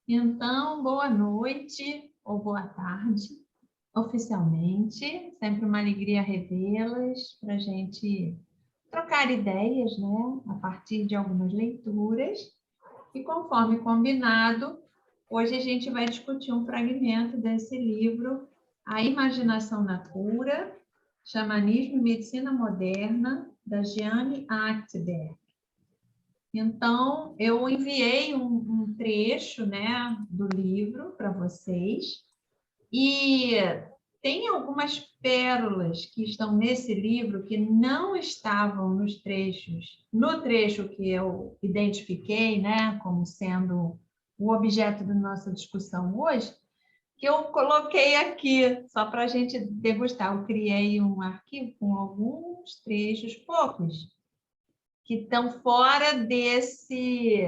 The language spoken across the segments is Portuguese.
Então, boa noite ou boa tarde, oficialmente. Sempre uma alegria revê-las para a gente trocar ideias, né, a partir de algumas leituras. E conforme combinado, hoje a gente vai discutir um fragmento desse livro, A Imaginação na Cura, Xamanismo e Medicina Moderna, da Jeanne Achtberg. Então, eu enviei um trecho, né, do livro para vocês, e tem algumas pérolas que estão nesse livro que não estavam nos trechos, no trecho que eu identifiquei, né, como sendo o objeto da nossa discussão hoje, que eu coloquei aqui, só para a gente degustar. Eu criei um arquivo com alguns trechos, poucos, que estão fora desse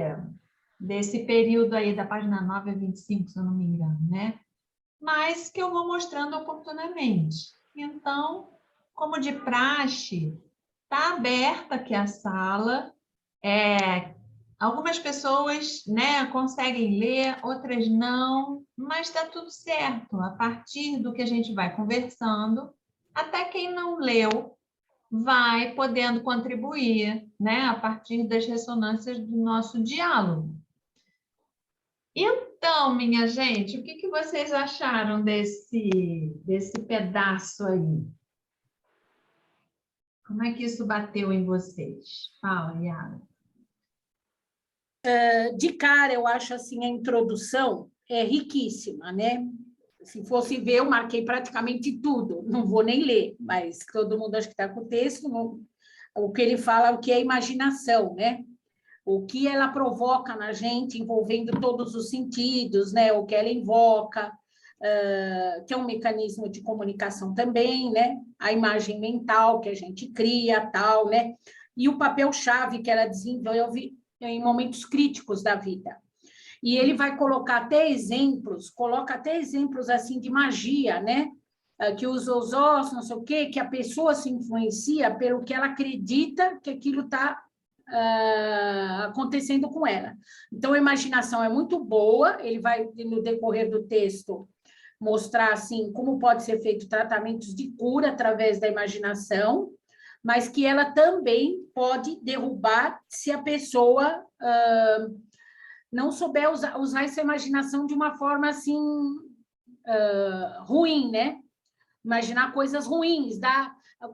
período aí, da página 9 a 25, se eu não me engano, né? Mas que eu vou mostrando oportunamente. Então, como de praxe, está aberta aqui a sala. Algumas pessoas, né, conseguem ler, outras não, mas está tudo certo. A partir do que a gente vai conversando, até quem não leu vai podendo contribuir, né, a partir das ressonâncias do nosso diálogo. Então, minha gente, o que vocês acharam desse pedaço aí? Como é que isso bateu em vocês? Fala, Yara. De cara, eu acho assim, a introdução é riquíssima, né? Se fosse ver, eu marquei praticamente tudo, não vou nem ler, mas todo mundo acho que está com o texto, o que ele fala, o que é imaginação, né? O que ela provoca na gente, envolvendo todos os sentidos, né? O que ela invoca, que é um mecanismo de comunicação também, né? A imagem mental que a gente cria, tal, né? E o papel-chave que ela desenvolve em momentos críticos da vida. E ele vai coloca até exemplos assim de magia, né? Que usa os ossos, não sei o quê, que a pessoa se influencia pelo que ela acredita que aquilo está acontecendo com ela. Então, a imaginação é muito boa, ele vai, no decorrer do texto, mostrar assim como pode ser feito tratamentos de cura através da imaginação, mas que ela também pode derrubar se a pessoa não souber usar essa imaginação de uma forma assim ruim, né? Imaginar coisas ruins,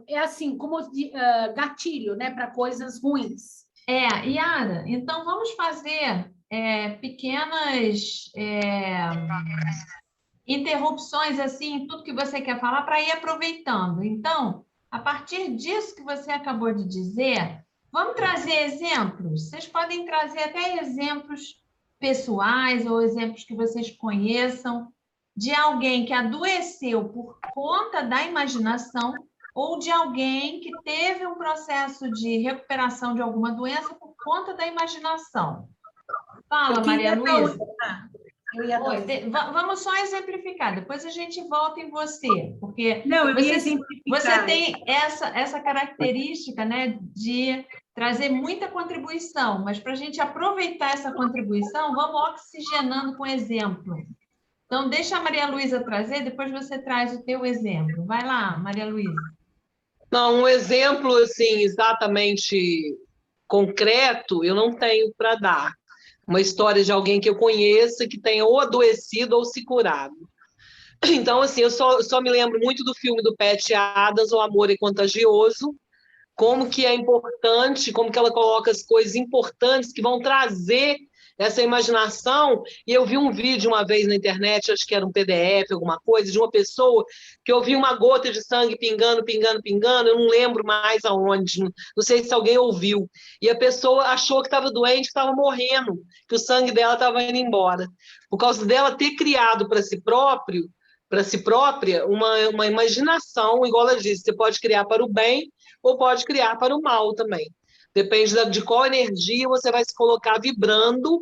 é assim, como gatilho, né, para coisas ruins. Yara, então vamos fazer pequenas interrupções assim em tudo que você quer falar para ir aproveitando. Então, a partir disso que você acabou de dizer, vamos trazer exemplos. Vocês podem trazer até exemplos pessoais ou exemplos que vocês conheçam de alguém que adoeceu por conta da imaginação ou de alguém que teve um processo de recuperação de alguma doença por conta da imaginação. Fala, Maria Luísa. Vamos só exemplificar, depois a gente volta em você, porque você tem essa característica, né, de trazer muita contribuição, mas para a gente aproveitar essa contribuição, vamos oxigenando com exemplo. Então, deixa a Maria Luísa trazer, depois você traz o teu exemplo. Vai lá, Maria Luísa. Não, um exemplo assim, exatamente concreto, eu não tenho para dar. Uma história de alguém que eu conheça que tenha ou adoecido ou se curado. Então, assim, eu só me lembro muito do filme do Patty Adams, O Amor é Contagioso, como que é importante, como que ela coloca as coisas importantes que vão trazer essa imaginação. E eu vi um vídeo uma vez na internet, acho que era um PDF, alguma coisa, de uma pessoa que eu vi uma gota de sangue pingando, pingando, pingando, eu não lembro mais aonde, não sei se alguém ouviu. E a pessoa achou que estava doente, que estava morrendo, que o sangue dela estava indo embora. Por causa dela ter criado para si própria, uma imaginação, igual ela disse, você pode criar para o bem ou pode criar para o mal também. Depende de qual energia você vai se colocar vibrando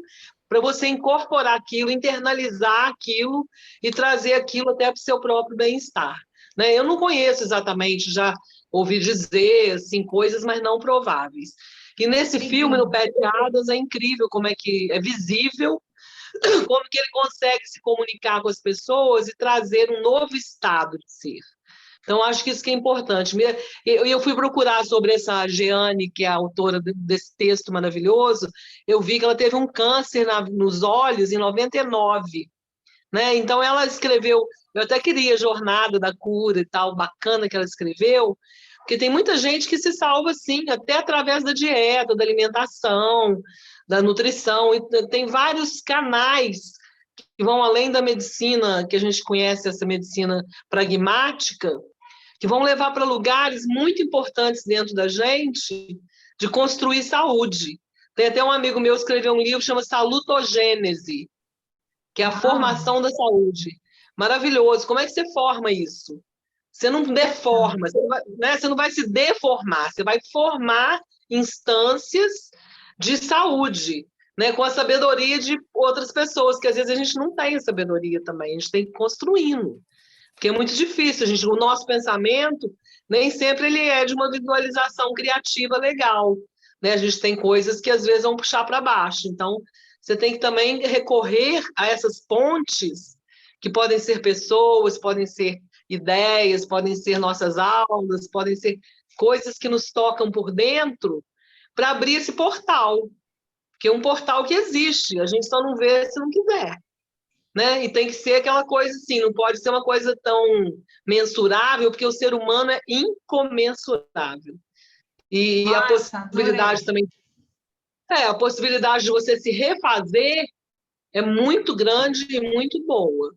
para você incorporar aquilo, internalizar aquilo e trazer aquilo até para o seu próprio bem-estar. Né? Eu não conheço exatamente, já ouvi dizer assim, coisas, mas não prováveis. E nesse filme, no Patch Adams, é incrível como é que é visível, como que ele consegue se comunicar com as pessoas e trazer um novo estado de ser. Então, acho que isso que é importante. Eu fui procurar sobre essa Jeane, que é a autora desse texto maravilhoso, eu vi que ela teve um câncer nos olhos em 99, né? Então, ela escreveu, eu até queria Jornada da Cura e tal, bacana que ela escreveu, porque tem muita gente que se salva, sim, até através da dieta, da alimentação, da nutrição, e tem vários canais que vão além da medicina, que a gente conhece, essa medicina pragmática, que vão levar para lugares muito importantes dentro da gente de construir saúde. Tem até um amigo meu que escreveu um livro que chama Salutogênese, que é a formação da saúde. Maravilhoso. Como é que você forma isso? Você não deforma, você não vai se deformar, você vai formar instâncias de saúde, né, com a sabedoria de outras pessoas, que às vezes a gente não tem a sabedoria também, a gente tem que ir construindo. Porque é muito difícil, o nosso pensamento nem sempre ele é de uma visualização criativa legal, né? A gente tem coisas que às vezes vão puxar para baixo. Então, você tem que também recorrer a essas pontes, que podem ser pessoas, podem ser ideias, podem ser nossas aulas, podem ser coisas que nos tocam por dentro, para abrir esse portal, que é um portal que existe, a gente só não vê se não quiser. Né? E tem que ser aquela coisa assim, não pode ser uma coisa tão mensurável, porque o ser humano é incomensurável. E a possibilidade também, a possibilidade de você se refazer é muito grande e muito boa.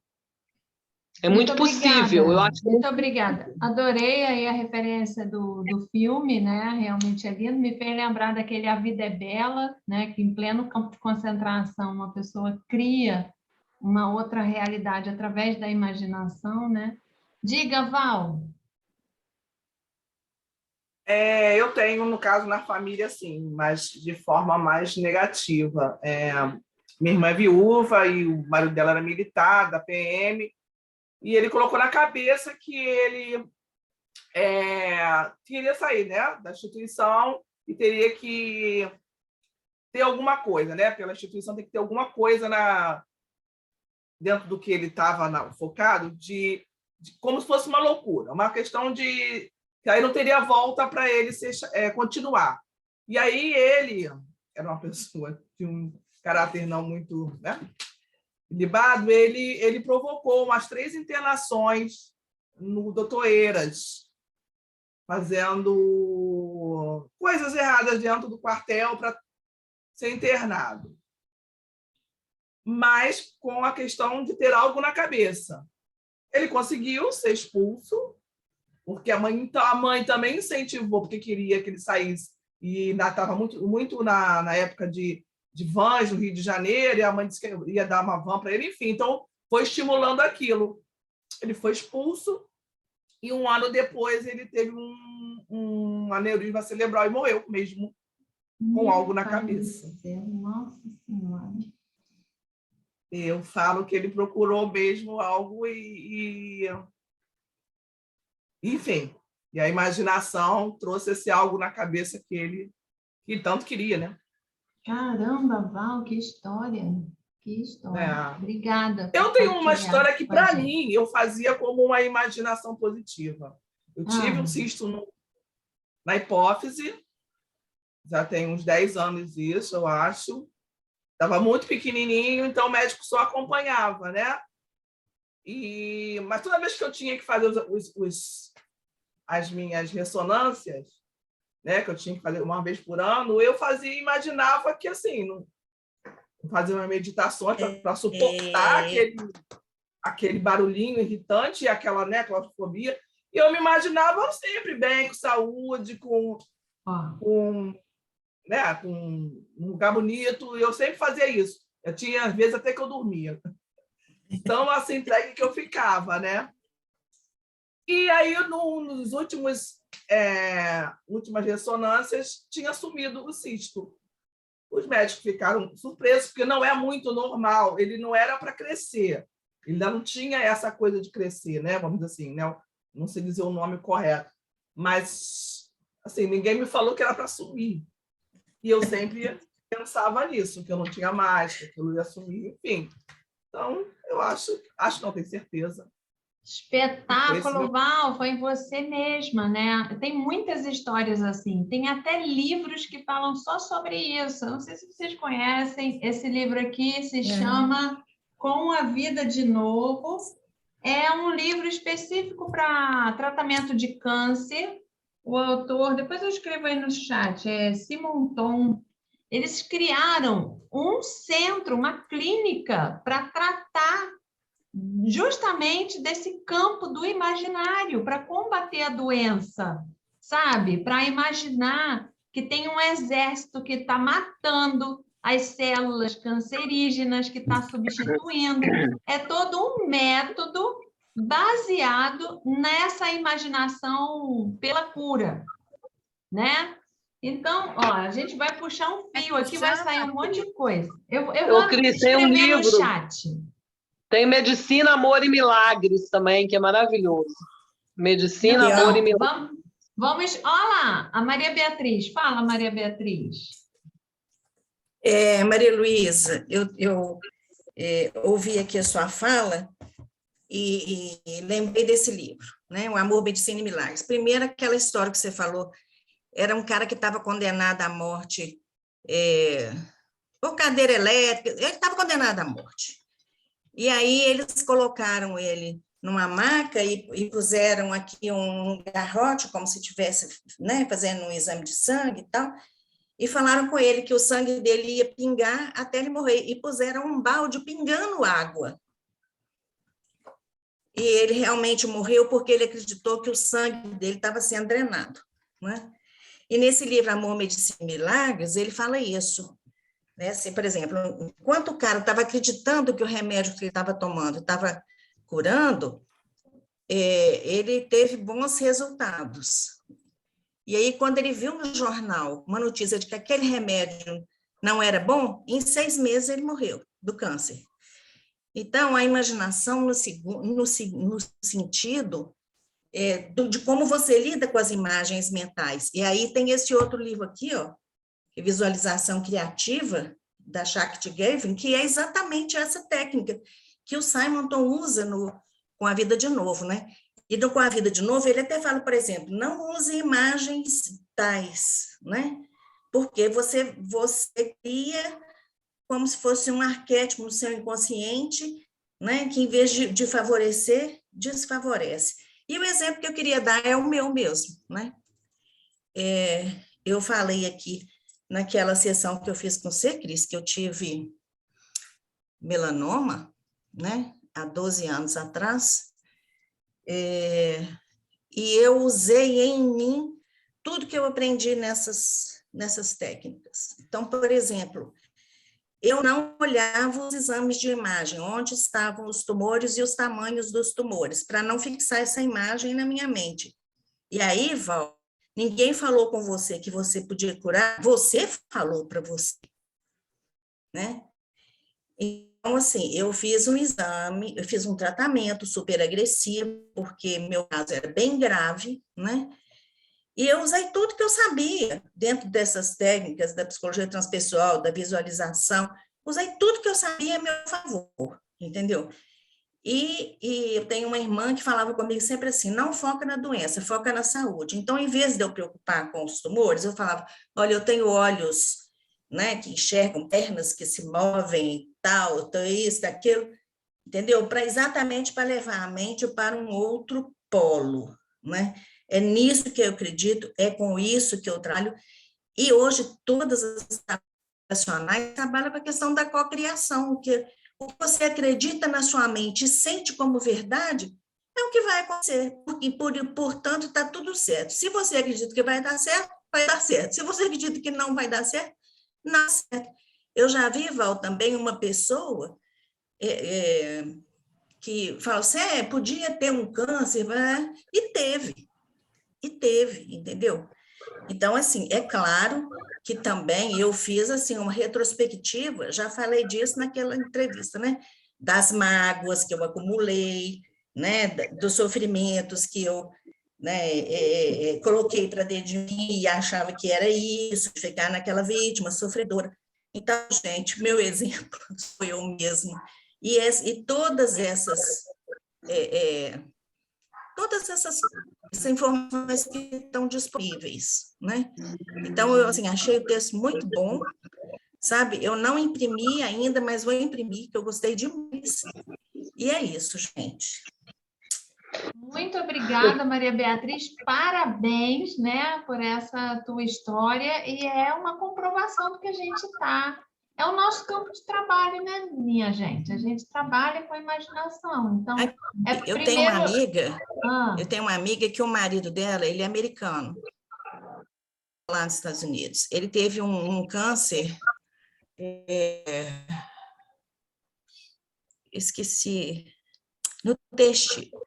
É muito possível. Eu acho que... Muito obrigada. Adorei aí a referência do filme, né? Realmente é lindo. Me fez lembrar daquele A Vida é Bela, né? Que em pleno campo de concentração uma pessoa cria uma outra realidade através da imaginação, né? Diga, Val. Eu tenho, no caso, na família, sim, mas de forma mais negativa. Minha irmã é viúva e o marido dela era militar, da PM, e ele colocou na cabeça que ele queria sair, né, da instituição e teria que ter alguma coisa, né? Pela instituição tem que ter alguma coisa dentro do que ele estava focado, de como se fosse uma loucura, uma questão de que aí não teria volta para ele continuar. E aí ele era uma pessoa de um caráter não muito, né, libado, ele provocou umas 3 internações no Dr. Eiras, fazendo coisas erradas dentro do quartel para ser internado, mas com a questão de ter algo na cabeça. Ele conseguiu ser expulso, porque a mãe também incentivou, porque queria que ele saísse, e estava muito na época de vans no Rio de Janeiro, e a mãe disse que ia dar uma van para ele, enfim, então foi estimulando aquilo. Ele foi expulso, e 1 ano depois ele teve um aneurisma cerebral e morreu mesmo, com algo na cabeça. Nossa Senhora. Eu falo que ele procurou mesmo algo enfim, e a imaginação trouxe esse algo na cabeça que ele tanto queria, né? Caramba, Val, que história. Que história. Obrigada. Eu tenho uma história que, para mim, eu fazia como uma imaginação positiva. Eu tive um cisto na hipófise, já tem uns 10 anos isso, eu acho. Estava muito pequenininho, então o médico só acompanhava, né? Mas toda vez que eu tinha que fazer as minhas ressonâncias, né, que eu tinha que fazer uma vez por ano, eu imaginava que, assim, fazia uma meditação para suportar aquele barulhinho irritante e aquela, né, claustrofobia. E eu me imaginava sempre bem, com saúde, com um lugar bonito. Eu sempre fazia isso. Eu tinha, às vezes, até que eu dormia. Então, assim, entregue que eu ficava, né? E aí, nos últimas ressonâncias, tinha sumido o cisto. Os médicos ficaram surpresos, porque não é muito normal, ele não era para crescer, ele ainda não tinha essa coisa de crescer, né? Vamos dizer assim, né? Não sei dizer o nome correto, mas assim, ninguém me falou que era para sumir. E eu sempre pensava nisso, que eu não tinha mais, que aquilo ia sumir, enfim. Então, eu acho não, tenho certeza. Espetáculo, Val, foi você mesma, né? Tem muitas histórias assim, tem até livros que falam só sobre isso. Eu não sei se vocês conhecem, esse livro aqui se chama Com a Vida de Novo. É um livro específico para tratamento de câncer. O autor, depois eu escrevo aí no chat, é Simon Tom. Eles criaram um centro, uma clínica para tratar justamente desse campo do imaginário, para combater a doença, sabe? Para imaginar que tem um exército que está matando as células cancerígenas, que está substituindo. É todo um método baseado nessa imaginação pela cura, né? Então, ó, a gente vai puxar um fio aqui, vai sair um monte de coisa. Eu vou Cris, tem um escrever no livro. chat. Tem Medicina, Amor e Milagres também, que é maravilhoso. Medicina, Amor e Milagres. Vamos, olha lá, a Maria Beatriz. Fala, Maria Beatriz. Maria Luísa, eu ouvi aqui a sua fala e lembrei desse livro, né? O Amor, Medicina e Milagres. Primeiro, aquela história que você falou, era um cara que estava condenado à morte por cadeira elétrica, ele estava condenado à morte. E aí eles colocaram ele numa maca e puseram aqui um garrote, como se estivesse, né, fazendo um exame de sangue e tal, e falaram com ele que o sangue dele ia pingar até ele morrer, e puseram um balde pingando água. E ele realmente morreu porque ele acreditou que o sangue dele estava sendo drenado, né? E nesse livro Amor, Medicina e Milagres, ele fala isso. Né? Assim, por exemplo, enquanto o cara estava acreditando que o remédio que ele estava tomando estava curando, ele teve bons resultados. E aí, quando ele viu no jornal uma notícia de que aquele remédio não era bom, em 6 meses ele morreu do câncer. Então, a imaginação no sentido de como você lida com as imagens mentais. E aí tem esse outro livro aqui, ó, Visualização Criativa, da Shakti Gavin, que é exatamente essa técnica que o Simonton usa com a Vida de Novo, né? E com a Vida de Novo, ele até fala, por exemplo, não use imagens tais, né? Porque você cria como se fosse um arquétipo no seu inconsciente, né? Que em vez de favorecer, desfavorece. E o exemplo que eu queria dar é o meu mesmo, né? Eu falei aqui naquela sessão que eu fiz com você, Cris, que eu tive melanoma, né, há 12 anos atrás, e eu usei em mim tudo que eu aprendi nessas técnicas. Então, por exemplo, eu não olhava os exames de imagem, onde estavam os tumores e os tamanhos dos tumores, para não fixar essa imagem na minha mente. E aí, Val, ninguém falou com você que você podia curar, você falou para você, né? Então, assim, eu fiz um exame, eu fiz um tratamento super agressivo, porque meu caso era bem grave, né? E eu usei tudo que eu sabia dentro dessas técnicas da psicologia transpessoal, da visualização, usei tudo que eu sabia a meu favor, entendeu? E eu tenho uma irmã que falava comigo sempre assim, não foca na doença, foca na saúde. Então, em vez de eu preocupar com os tumores, eu falava, olha, eu tenho olhos, né, que enxergam, pernas que se movem, tal, isso, daquilo, entendeu? Exatamente para levar a mente para um outro polo, né? É nisso que eu acredito, é com isso que eu trabalho. E hoje, todas as nacionais trabalham com a questão da cocriação, que o que você acredita na sua mente e sente como verdade é o que vai acontecer, porque, portanto, está tudo certo. Se você acredita que vai dar certo, vai dar certo. Se você acredita que não vai dar certo, não dá certo. Eu já vi, Val, também uma pessoa que fala, você podia ter um câncer, né? E teve, entendeu? Então, assim, é claro que também eu fiz, assim, uma retrospectiva, já falei disso naquela entrevista, né? Das mágoas que eu acumulei, né? Dos sofrimentos que eu né? Coloquei para dentro de mim e achava que era isso, ficar naquela vítima sofredora. Então, gente, meu exemplo sou eu mesma. E todas essas informações que estão disponíveis, né? Então, eu assim, achei o texto muito bom, sabe? Eu não imprimi ainda, mas vou imprimir, que eu gostei demais. E é isso, gente. Muito obrigada, Maria Beatriz. Parabéns, né, por essa tua história. E é uma comprovação do que a gente está. É o nosso campo de trabalho, né, minha gente? A gente trabalha com a imaginação. Então, eu tenho uma amiga que o marido dela, ele é americano, lá nos Estados Unidos. Ele teve um câncer, esqueci, no testículo.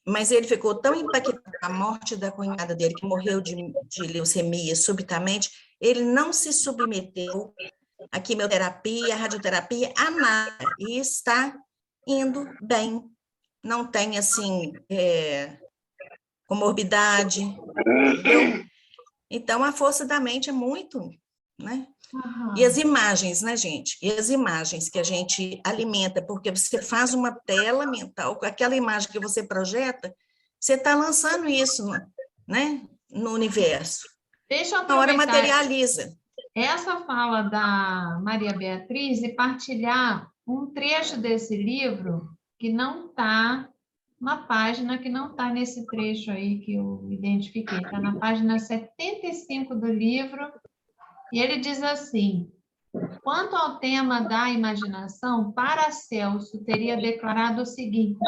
Mas ele ficou tão impactado com a morte da cunhada dele, que morreu de leucemia subitamente, ele não se submeteu à quimioterapia, à radioterapia, a nada, e está indo bem. Não tem, assim, comorbidade, entendeu? Então, a força da mente é muito, né? Uhum. E as imagens, né, gente? E as imagens que a gente alimenta, porque você faz uma tela mental, com aquela imagem que você projeta, você está lançando isso, né, no universo. Deixa eu Na hora aproveitar materializa. essa fala da Maria Beatriz e partilhar um trecho desse livro que não está na página, que não está nesse trecho aí que eu identifiquei, está na página 75 do livro, e ele diz assim: quanto ao tema da imaginação, Paracelso teria declarado o seguinte.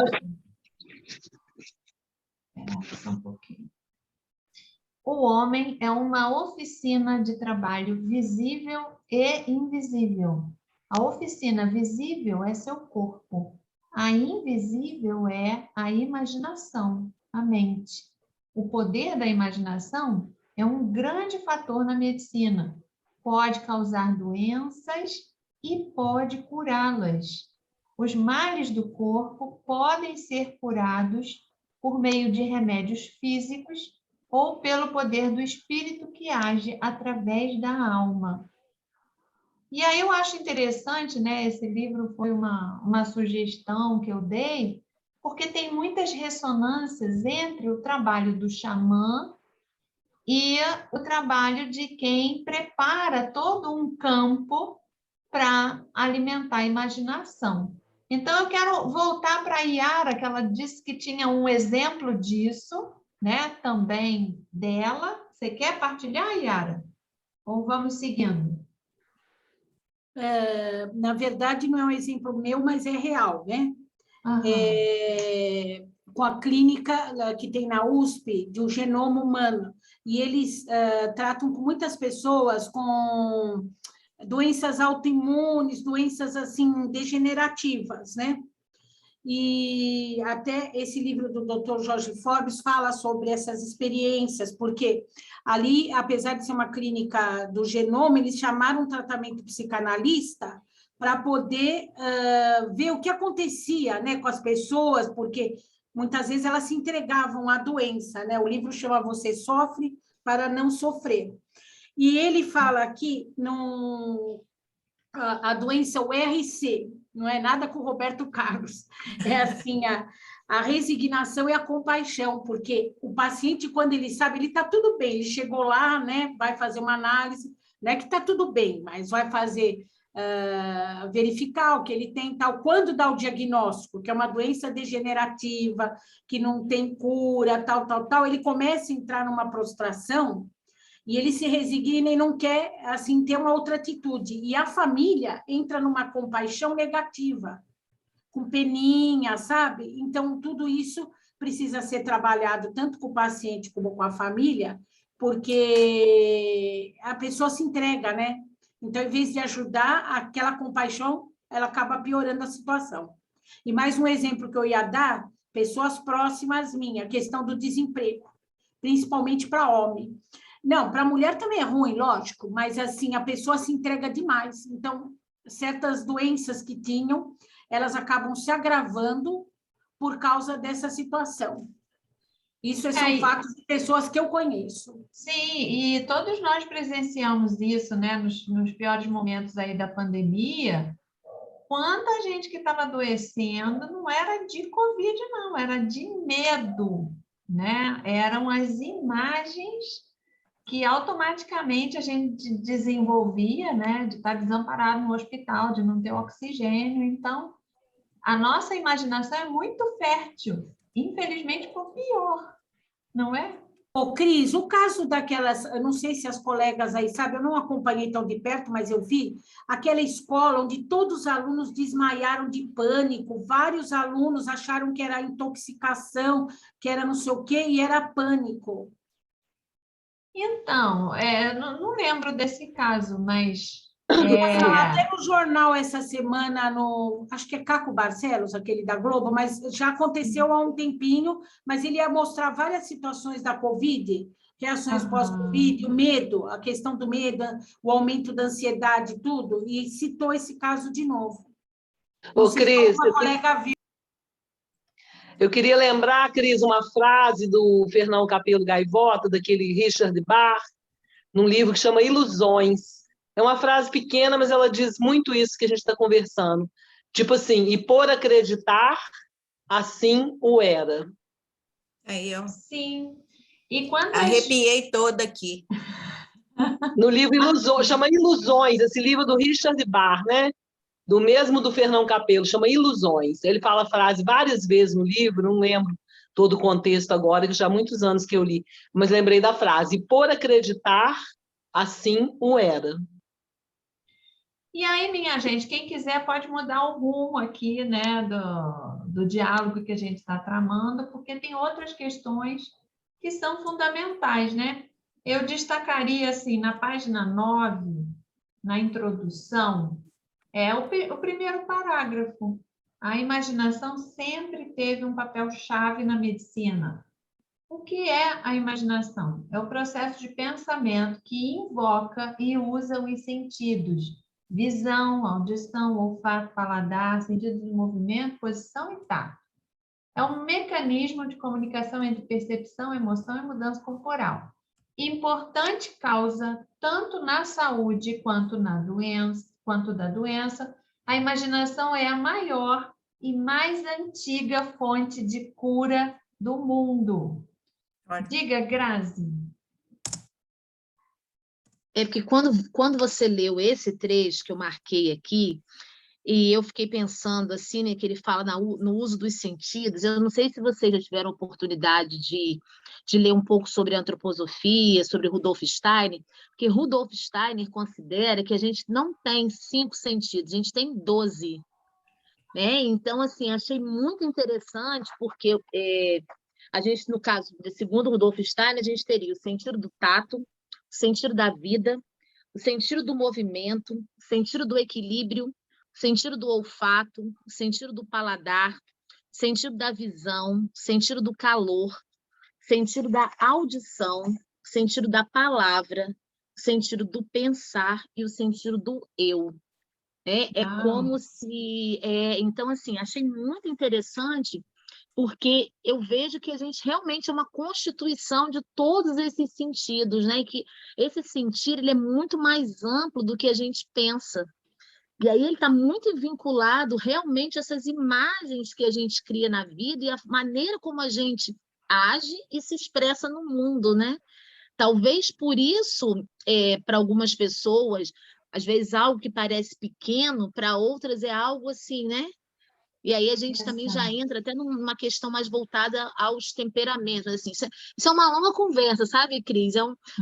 Só um pouquinho. O homem é uma oficina de trabalho visível e invisível. A oficina visível é seu corpo. A invisível é a imaginação, a mente. O poder da imaginação é um grande fator na medicina. Pode causar doenças e pode curá-las. Os males do corpo podem ser curados por meio de remédios físicos ou pelo poder do espírito que age através da alma. E aí eu acho interessante, né? Esse livro foi uma sugestão que eu dei, porque tem muitas ressonâncias entre o trabalho do xamã e o trabalho de quem prepara todo um campo para alimentar a imaginação. Então, eu quero voltar para a Yara, que ela disse que tinha um exemplo disso, né? Também dela. Você quer partilhar, Yara? Ou vamos seguindo? Na verdade, não é um exemplo meu, mas é real, né? Com a clínica que tem na USP, de um genoma humano, e eles tratam com muitas pessoas com doenças autoimunes, doenças, assim, degenerativas, né? E até esse livro do Dr. Jorge Forbes fala sobre essas experiências, porque ali, apesar de ser uma clínica do genoma, eles chamaram um tratamento psicanalista para poder ver o que acontecia, né, com as pessoas, porque muitas vezes elas se entregavam à doença, né? O livro chama Você Sofre para Não Sofrer. E ele fala aqui a doença, o RC, não é nada com o Roberto Carlos, é assim, a resignação e a compaixão, porque o paciente, quando ele sabe, ele está tudo bem, ele chegou lá, né, vai fazer uma análise, não é que está tudo bem, mas vai fazer, verificar o que ele tem, tal, quando dá o diagnóstico, que é uma doença degenerativa, que não tem cura, tal, ele começa a entrar numa prostração, e ele se resigna e não quer, assim, ter uma outra atitude. E a família entra numa compaixão negativa, com peninha, sabe? Então, tudo isso precisa ser trabalhado tanto com o paciente como com a família, porque a pessoa se entrega, né? Então, em vez de ajudar, aquela compaixão, ela acaba piorando a situação. E mais um exemplo que eu ia dar, pessoas próximas minhas, a questão do desemprego, principalmente para homem. Não, para a mulher também é ruim, lógico, mas assim, a pessoa se entrega demais. Então, certas doenças que tinham, elas acabam se agravando por causa dessa situação. Isso são fatos de pessoas que eu conheço. Sim, e todos nós presenciamos isso, né, nos piores momentos aí da pandemia. Quanta gente que estava adoecendo não era de Covid, não, era de medo, né? Eram as imagens que automaticamente a gente desenvolvia, né, de estar desamparado no hospital, de não ter oxigênio. Então, a nossa imaginação é muito fértil, infelizmente, para o pior, não é? Ô, Cris, o caso daquelas, eu não sei se as colegas aí sabem, eu não acompanhei tão de perto, mas eu vi aquela escola onde todos os alunos desmaiaram de pânico, vários alunos acharam que era intoxicação, que era não sei o quê, e era pânico. Então, não lembro desse caso, mas Até no jornal essa semana, acho que é Caco Barcelos, aquele da Globo, mas já aconteceu há um tempinho, mas ele ia mostrar várias situações da Covid, reações pós-Covid, o medo, a questão do medo, o aumento da ansiedade, tudo, e citou esse caso de novo. Não Ô, sei se Cris, alguma colega viu. eu queria lembrar, Cris, uma frase do Fernão Capelo Gaivota, daquele Richard Bach, num livro que chama Ilusões. É uma frase pequena, mas ela diz muito isso que a gente está conversando. Tipo assim, e por acreditar, assim o era. Aí eu sim. E quantas... arrepiei toda aqui. No livro Ilusões, chama Ilusões, esse livro do Richard Bach, né? Do mesmo do Fernão Capelo, chama Ilusões. Ele fala a frase várias vezes no livro, não lembro todo o contexto agora, que já há muitos anos que eu li, mas lembrei da frase, e por acreditar, assim o era. E aí, minha gente, quem quiser pode mudar o rumo aqui, né, do diálogo que a gente está tramando, porque tem outras questões que são fundamentais, né? Eu destacaria, assim, na página 9, na introdução, o primeiro parágrafo. A imaginação sempre teve um papel-chave na medicina. O que é a imaginação? É o processo de pensamento que invoca e usa os sentidos: visão, audição, olfato, paladar, sentido de movimento, posição e tato. É um mecanismo de comunicação entre percepção, emoção e mudança corporal. Importante causa tanto na saúde quanto da doença. A imaginação é a maior e mais antiga fonte de cura do mundo. Diga, Grazi. É porque quando você leu esse trecho que eu marquei aqui, e eu fiquei pensando assim, né, que ele fala no uso dos sentidos, eu não sei se vocês já tiveram oportunidade de ler um pouco sobre antroposofia, sobre Rudolf Steiner, porque Rudolf Steiner considera que a gente não tem 5 sentidos, a gente tem 12. Né? Então, assim, achei muito interessante, porque a gente, no caso, segundo Rudolf Steiner, a gente teria o sentido do tato, o sentido da vida, o sentido do movimento, o sentido do equilíbrio, o sentido do olfato, o sentido do paladar, o sentido da visão, o sentido do calor, o sentido da audição, o sentido da palavra, o sentido do pensar e o sentido do eu. É como se... então, assim, achei muito interessante, porque eu vejo que a gente realmente é uma constituição de todos esses sentidos, né? E que esse sentir ele é muito mais amplo do que a gente pensa. E aí ele está muito vinculado realmente a essas imagens que a gente cria na vida e a maneira como a gente age e se expressa no mundo, né? Talvez por isso, para algumas pessoas, às vezes algo que parece pequeno, para outras é algo assim, né? E aí a gente também já entra até numa questão mais voltada aos temperamentos. Assim, isso é uma longa conversa, sabe, Cris?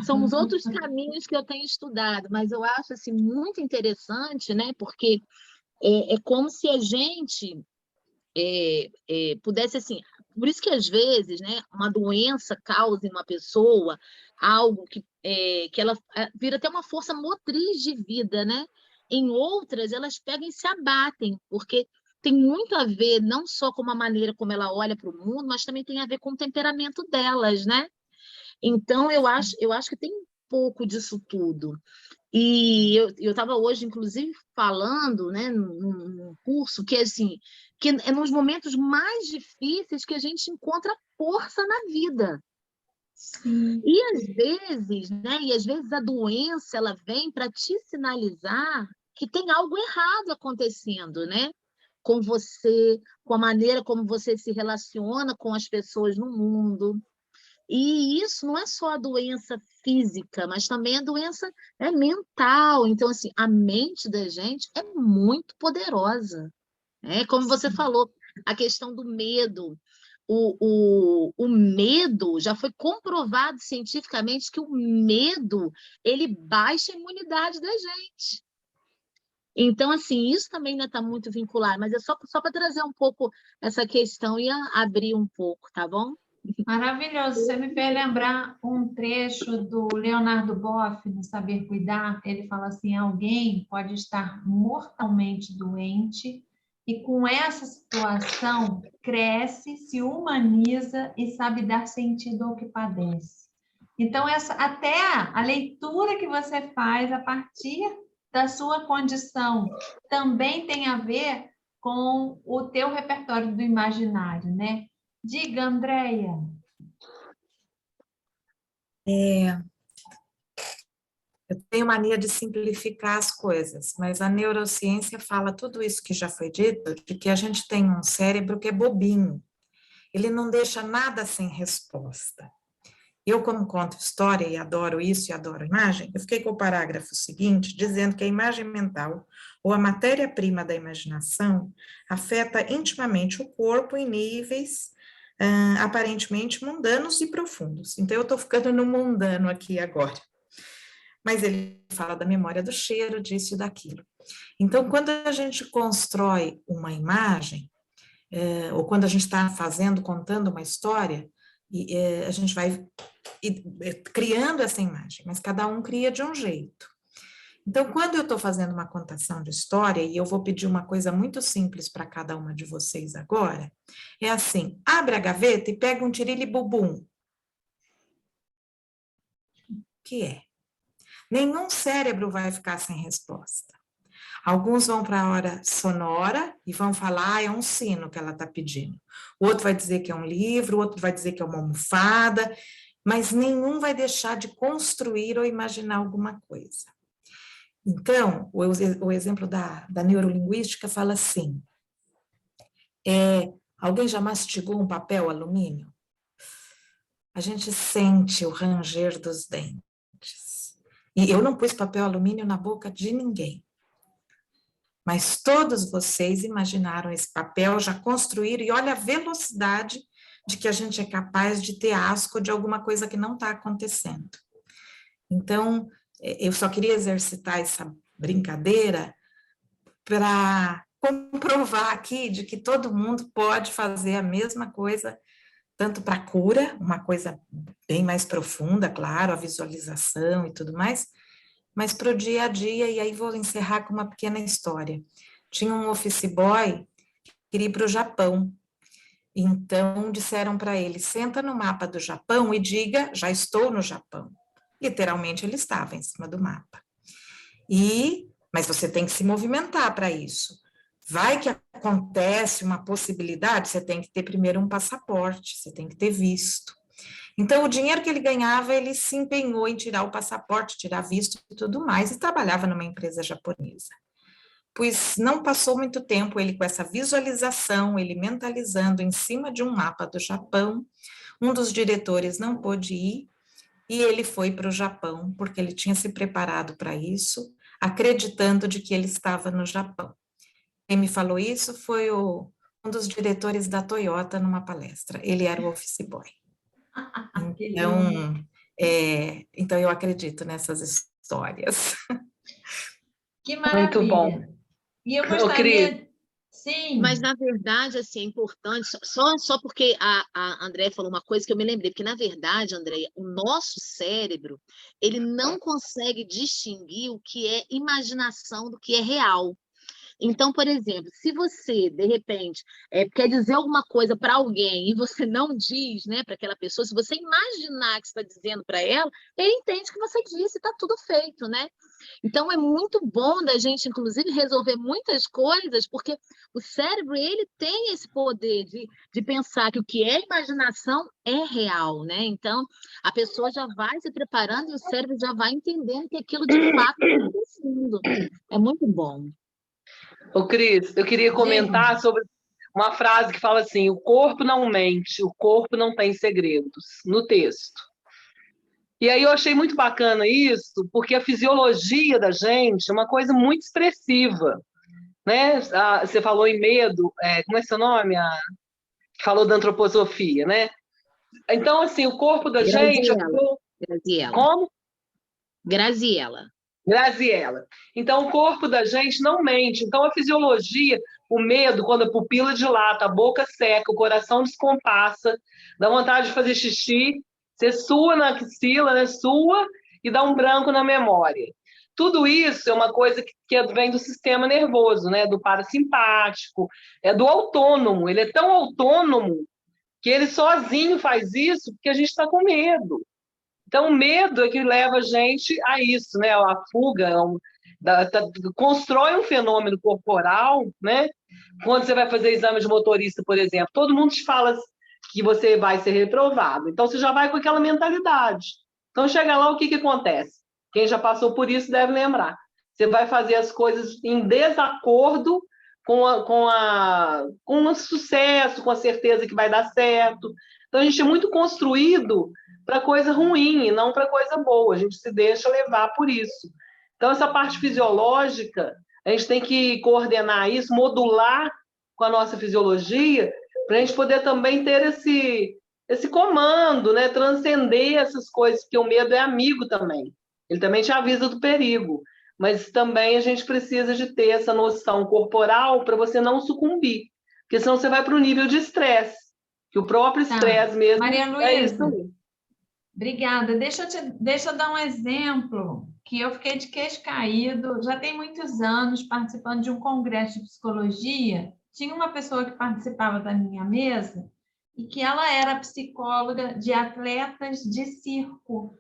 São os outros caminhos que eu tenho estudado, mas eu acho assim, muito interessante, né? Porque é como se a gente pudesse, assim... Por isso que, às vezes, né, uma doença causa em uma pessoa algo que ela vira até uma força motriz de vida, né? Em outras, elas pegam e se abatem, porque tem muito a ver não só com a maneira como ela olha para o mundo, mas também tem a ver com o temperamento delas, né? Então, eu acho que tem um pouco disso tudo. E eu estava hoje, inclusive, falando, né, num curso, que assim, que é nos momentos mais difíceis que a gente encontra força na vida. Sim. E às vezes, né, e às vezes a doença ela vem para te sinalizar que tem algo errado acontecendo, né? Com você, com a maneira como você se relaciona com as pessoas no mundo. E isso não é só a doença física, mas também a doença mental. Então, assim, a mente da gente é muito poderosa. Né? Como você falou, a questão do medo. O medo, já foi comprovado cientificamente que o medo, ele baixa a imunidade da gente. Então, assim, isso também está muito vinculado, mas é só para trazer um pouco essa questão e abrir um pouco, tá bom? Maravilhoso. Você me fez lembrar um trecho do Leonardo Boff, no Saber Cuidar. Ele fala assim: alguém pode estar mortalmente doente e, com essa situação, cresce, se humaniza e sabe dar sentido ao que padece. Então, até a leitura que você faz a partir da sua condição também tem a ver com o teu repertório do imaginário, né? Diga, Andréia. Eu tenho mania de simplificar as coisas, mas a neurociência fala tudo isso que já foi dito, de que a gente tem um cérebro que é bobinho, ele não deixa nada sem resposta. Eu, como conto história e adoro isso e adoro imagem, eu fiquei com o parágrafo seguinte, dizendo que a imagem mental, ou a matéria-prima da imaginação, afeta intimamente o corpo em níveis aparentemente mundanos e profundos. Então, eu estou ficando no mundano aqui agora. Mas ele fala da memória do cheiro, disso e daquilo. Então, quando a gente constrói uma imagem, ou quando a gente está contando uma história, a gente vai criando essa imagem, mas cada um cria de um jeito. Então, quando eu estou fazendo uma contação de história, e eu vou pedir uma coisa muito simples para cada uma de vocês agora, é assim: abre a gaveta e pega um tirili-bubum. O que é? Nenhum cérebro vai ficar sem resposta. Alguns vão para a hora sonora e vão falar, é um sino que ela está pedindo. O outro vai dizer que é um livro, o outro vai dizer que é uma almofada, mas nenhum vai deixar de construir ou imaginar alguma coisa. Então, o exemplo da neurolinguística fala assim, alguém já mastigou um papel alumínio? A gente sente o ranger dos dentes. E eu não pus papel alumínio na boca de ninguém. Mas todos vocês imaginaram esse papel, já construíram, e olha a velocidade de que a gente é capaz de ter asco de alguma coisa que não está acontecendo. Então, eu só queria exercitar essa brincadeira para comprovar aqui de que todo mundo pode fazer a mesma coisa, tanto para a cura, uma coisa bem mais profunda, claro, a visualização e tudo mais, mas para o dia a dia, e aí vou encerrar com uma pequena história. Tinha um office boy que queria ir para o Japão, então disseram para ele, senta no mapa do Japão e diga, já estou no Japão. Literalmente ele estava em cima do mapa. Mas você tem que se movimentar para isso. Vai que acontece uma possibilidade, você tem que ter primeiro um passaporte, você tem que ter visto. Então, o dinheiro que ele ganhava, ele se empenhou em tirar o passaporte, tirar visto e tudo mais, e trabalhava numa empresa japonesa. Pois não passou muito tempo ele com essa visualização, ele mentalizando em cima de um mapa do Japão, um dos diretores não pôde ir, e ele foi para o Japão, porque ele tinha se preparado para isso, acreditando de que ele estava no Japão. Quem me falou isso foi um dos diretores da Toyota numa palestra, ele era o office boy. Então eu acredito nessas histórias. Que maravilha. Muito bom. E eu gostaria... Sim. Mas, na verdade, assim, é importante, só porque a Andréia falou uma coisa que eu me lembrei, porque, na verdade, Andréia, o nosso cérebro, ele não consegue distinguir o que é imaginação do que é real. Então, por exemplo, se você, de repente, quer dizer alguma coisa para alguém e você não diz, né, para aquela pessoa, se você imaginar que está dizendo para ela, ele entende que você disse, está tudo feito, né? Então, é muito bom da gente, inclusive, resolver muitas coisas, porque o cérebro, ele tem esse poder de pensar que o que é imaginação é real, né? Então, a pessoa já vai se preparando e o cérebro já vai entendendo que aquilo de fato está acontecendo. É muito bom. Ô, Cris, eu queria comentar sobre uma frase que fala assim: o corpo não mente, o corpo não tem segredos, no texto. E aí eu achei muito bacana isso, porque a fisiologia da gente é uma coisa muito expressiva, né? Você falou em medo, como é seu nome? Falou da antroposofia, né? Então, assim, o corpo da gente... Graziela. Como? Graziela. Graziela. Então, o corpo da gente não mente. Então, a fisiologia, o medo, quando a pupila dilata, a boca seca, o coração descompassa, dá vontade de fazer xixi, você sua na axila, né? Sua e dá um branco na memória. Tudo isso é uma coisa que vem do sistema nervoso, né? Do parasimpático, é do autônomo. Ele é tão autônomo que ele sozinho faz isso porque a gente está com medo. Então, o medo é que leva a gente a isso, né? A fuga, constrói um fenômeno corporal, né? Quando você vai fazer exame de motorista, por exemplo, todo mundo te fala que você vai ser reprovado. Então, você já vai com aquela mentalidade. Então, chega lá, o que acontece? Quem já passou por isso deve lembrar. Você vai fazer as coisas em desacordo com o sucesso, com a certeza que vai dar certo. Então, a gente é muito construído para coisa ruim e não para coisa boa. A gente se deixa levar por isso. Então, essa parte fisiológica, a gente tem que coordenar isso, modular com a nossa fisiologia, para a gente poder também ter esse comando, né? Transcender essas coisas, porque o medo é amigo também. Ele também te avisa do perigo. Mas também a gente precisa de ter essa noção corporal para você não sucumbir. Porque senão você vai para o nível de estresse, que o próprio estresse mesmo Maria é isso Luísa, aí. obrigada. Deixa eu dar um exemplo que eu fiquei de queixo caído. Já tem muitos anos participando de um congresso de psicologia. Tinha uma pessoa que participava da minha mesa e que ela era psicóloga de atletas de circo.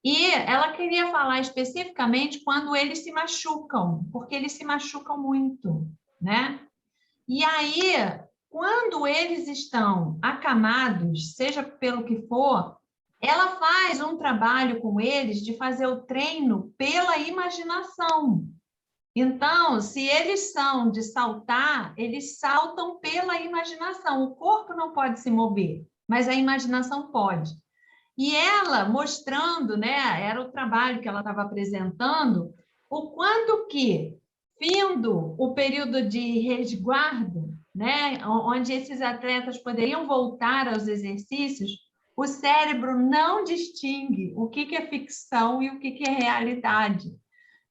E ela queria falar especificamente quando eles se machucam, porque eles se machucam muito, né? E aí, quando eles estão acamados, seja pelo que for, ela faz um trabalho com eles de fazer o treino pela imaginação. Então, se eles são de saltar, eles saltam pela imaginação. O corpo não pode se mover, mas a imaginação pode. E ela mostrando, né, era o trabalho que ela estava apresentando, o quanto que, findo o período de resguardo, né, onde esses atletas poderiam voltar aos exercícios, o cérebro não distingue o que é ficção e o que é realidade.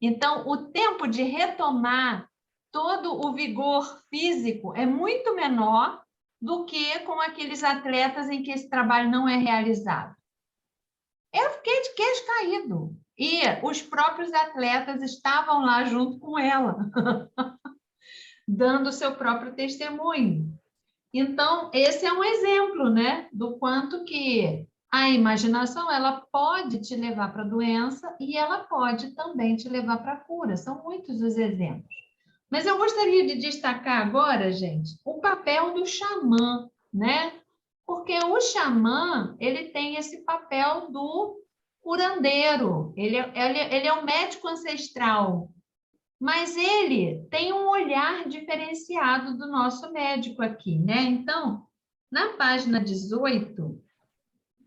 Então, o tempo de retomar todo o vigor físico é muito menor do que com aqueles atletas em que esse trabalho não é realizado. Eu fiquei de queixo caído. E os próprios atletas estavam lá junto com ela, dando o seu próprio testemunho. Então, esse é um exemplo, né, do quanto que a imaginação ela pode te levar para a doença e ela pode também te levar para a cura. São muitos os exemplos. Mas eu gostaria de destacar agora, gente, o papel do xamã, né? Porque o xamã, ele tem esse papel do curandeiro, ele é um médico ancestral, mas ele tem um olhar diferenciado do nosso médico aqui, né? Então, na página 18,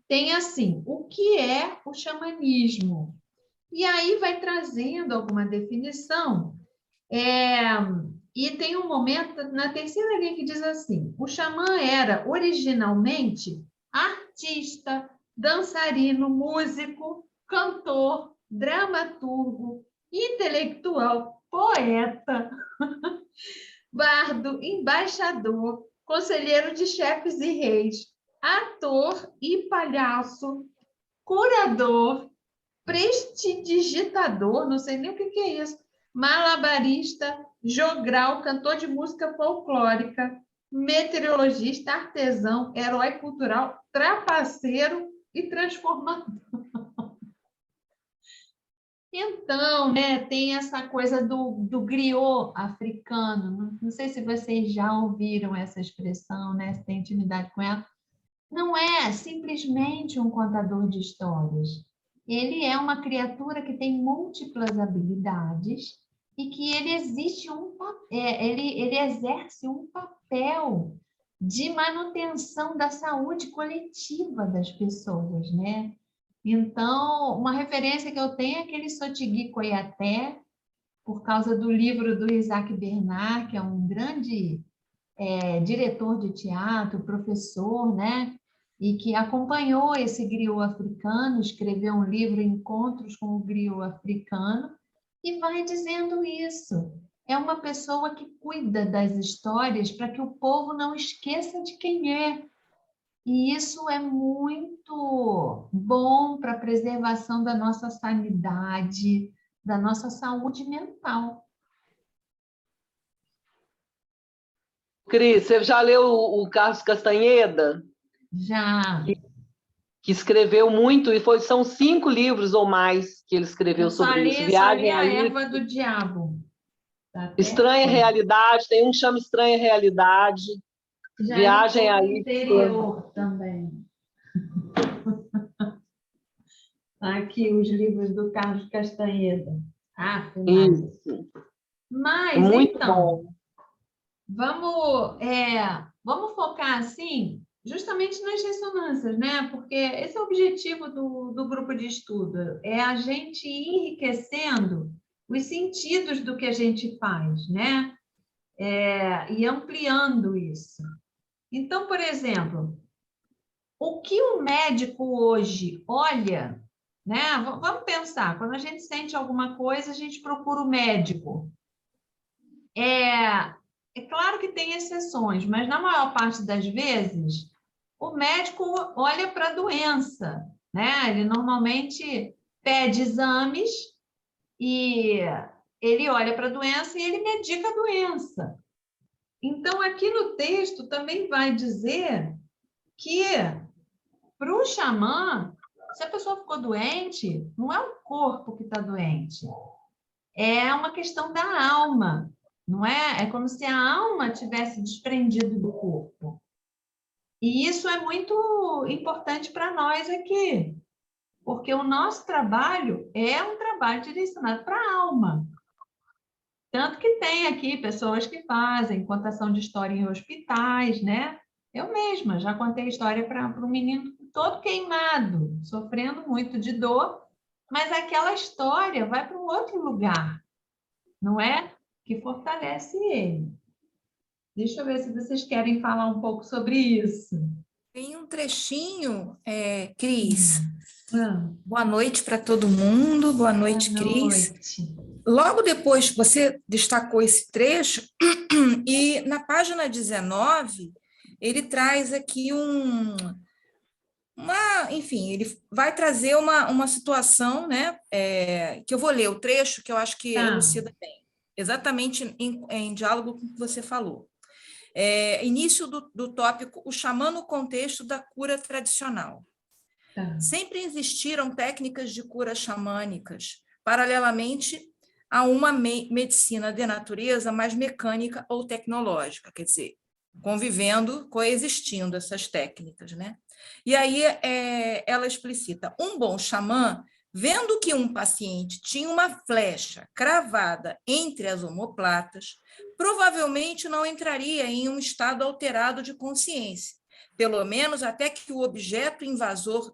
tem assim, o que é o xamanismo? E aí vai trazendo alguma definição, e tem um momento, na terceira linha, que diz assim, o xamã era originalmente artista, dançarino, músico, cantor, dramaturgo, intelectual, poeta, bardo, embaixador, conselheiro de chefes e reis, ator e palhaço, curador, prestidigitador, não sei nem o que é isso, malabarista, jogral, cantor de música folclórica, meteorologista, artesão, herói cultural, trapaceiro e transformador. Então, né, tem essa coisa do griot africano. Não sei se vocês já ouviram essa expressão, né, se tem intimidade com ela. Não é simplesmente um contador de histórias. Ele é uma criatura que tem múltiplas habilidades e que ele exerce um papel de manutenção da saúde coletiva das pessoas, né? Então, uma referência que eu tenho é aquele Sotigui Koyaté, por causa do livro do Isaac Bernard, que é um grande diretor de teatro, professor, né? E que acompanhou esse griot africano, escreveu um livro, Encontros com o Griot Africano, e vai dizendo isso. É uma pessoa que cuida das histórias para que o povo não esqueça de quem é. E isso é muito bom para a preservação da nossa sanidade, da nossa saúde mental. Cris, você já leu o Carlos Castanheda? Já. Que escreveu muito, e são 5 livros ou mais que ele escreveu sobre isso. Viagem a Erva do Diabo. Tá, Estranha Realidade, tem um que chama Estranha Realidade. Já Viagem a Interior também. Aqui os livros do Carlos Castanheda. Isso. Mas, muito então, bom. Vamos focar, assim, justamente nas ressonâncias, né? Porque esse é o objetivo do grupo de estudo, é a gente ir enriquecendo os sentidos do que a gente faz, né? E ampliando isso. Então, por exemplo, o que o médico hoje olha, né? Vamos pensar, quando a gente sente alguma coisa, a gente procura o médico. É claro que tem exceções, mas na maior parte das vezes, o médico olha para a doença, né? Ele normalmente pede exames e ele olha para a doença e ele medica a doença. Então, aqui no texto também vai dizer que, para o xamã, se a pessoa ficou doente, não é o corpo que está doente, é uma questão da alma, não é? É como se a alma tivesse desprendido do corpo. E isso é muito importante para nós aqui, porque o nosso trabalho é um trabalho direcionado para a alma. Tanto que tem aqui pessoas que fazem contação de história em hospitais, né? Eu mesma já contei história para um menino todo queimado, sofrendo muito de dor, mas aquela história vai para um outro lugar, não é? Que fortalece ele. Deixa eu ver se vocês querem falar um pouco sobre isso. Tem um trechinho, Cris. Ah, Boa noite para todo mundo. Boa noite, boa Cris. noite. Logo depois, você destacou esse trecho, e na página 19, ele traz aqui enfim, ele vai trazer uma situação, né, que eu vou ler o trecho, que eu acho que elucida bem, exatamente em diálogo com o que você falou. Início do tópico, o xamã no contexto da cura tradicional. Sempre existiram técnicas de cura xamânicas, paralelamente a uma medicina de natureza mais mecânica ou tecnológica, quer dizer, coexistindo essas técnicas, né? E aí ela explicita, um bom xamã, vendo que um paciente tinha uma flecha cravada entre as omoplatas, provavelmente não entraria em um estado alterado de consciência, pelo menos até que o objeto invasor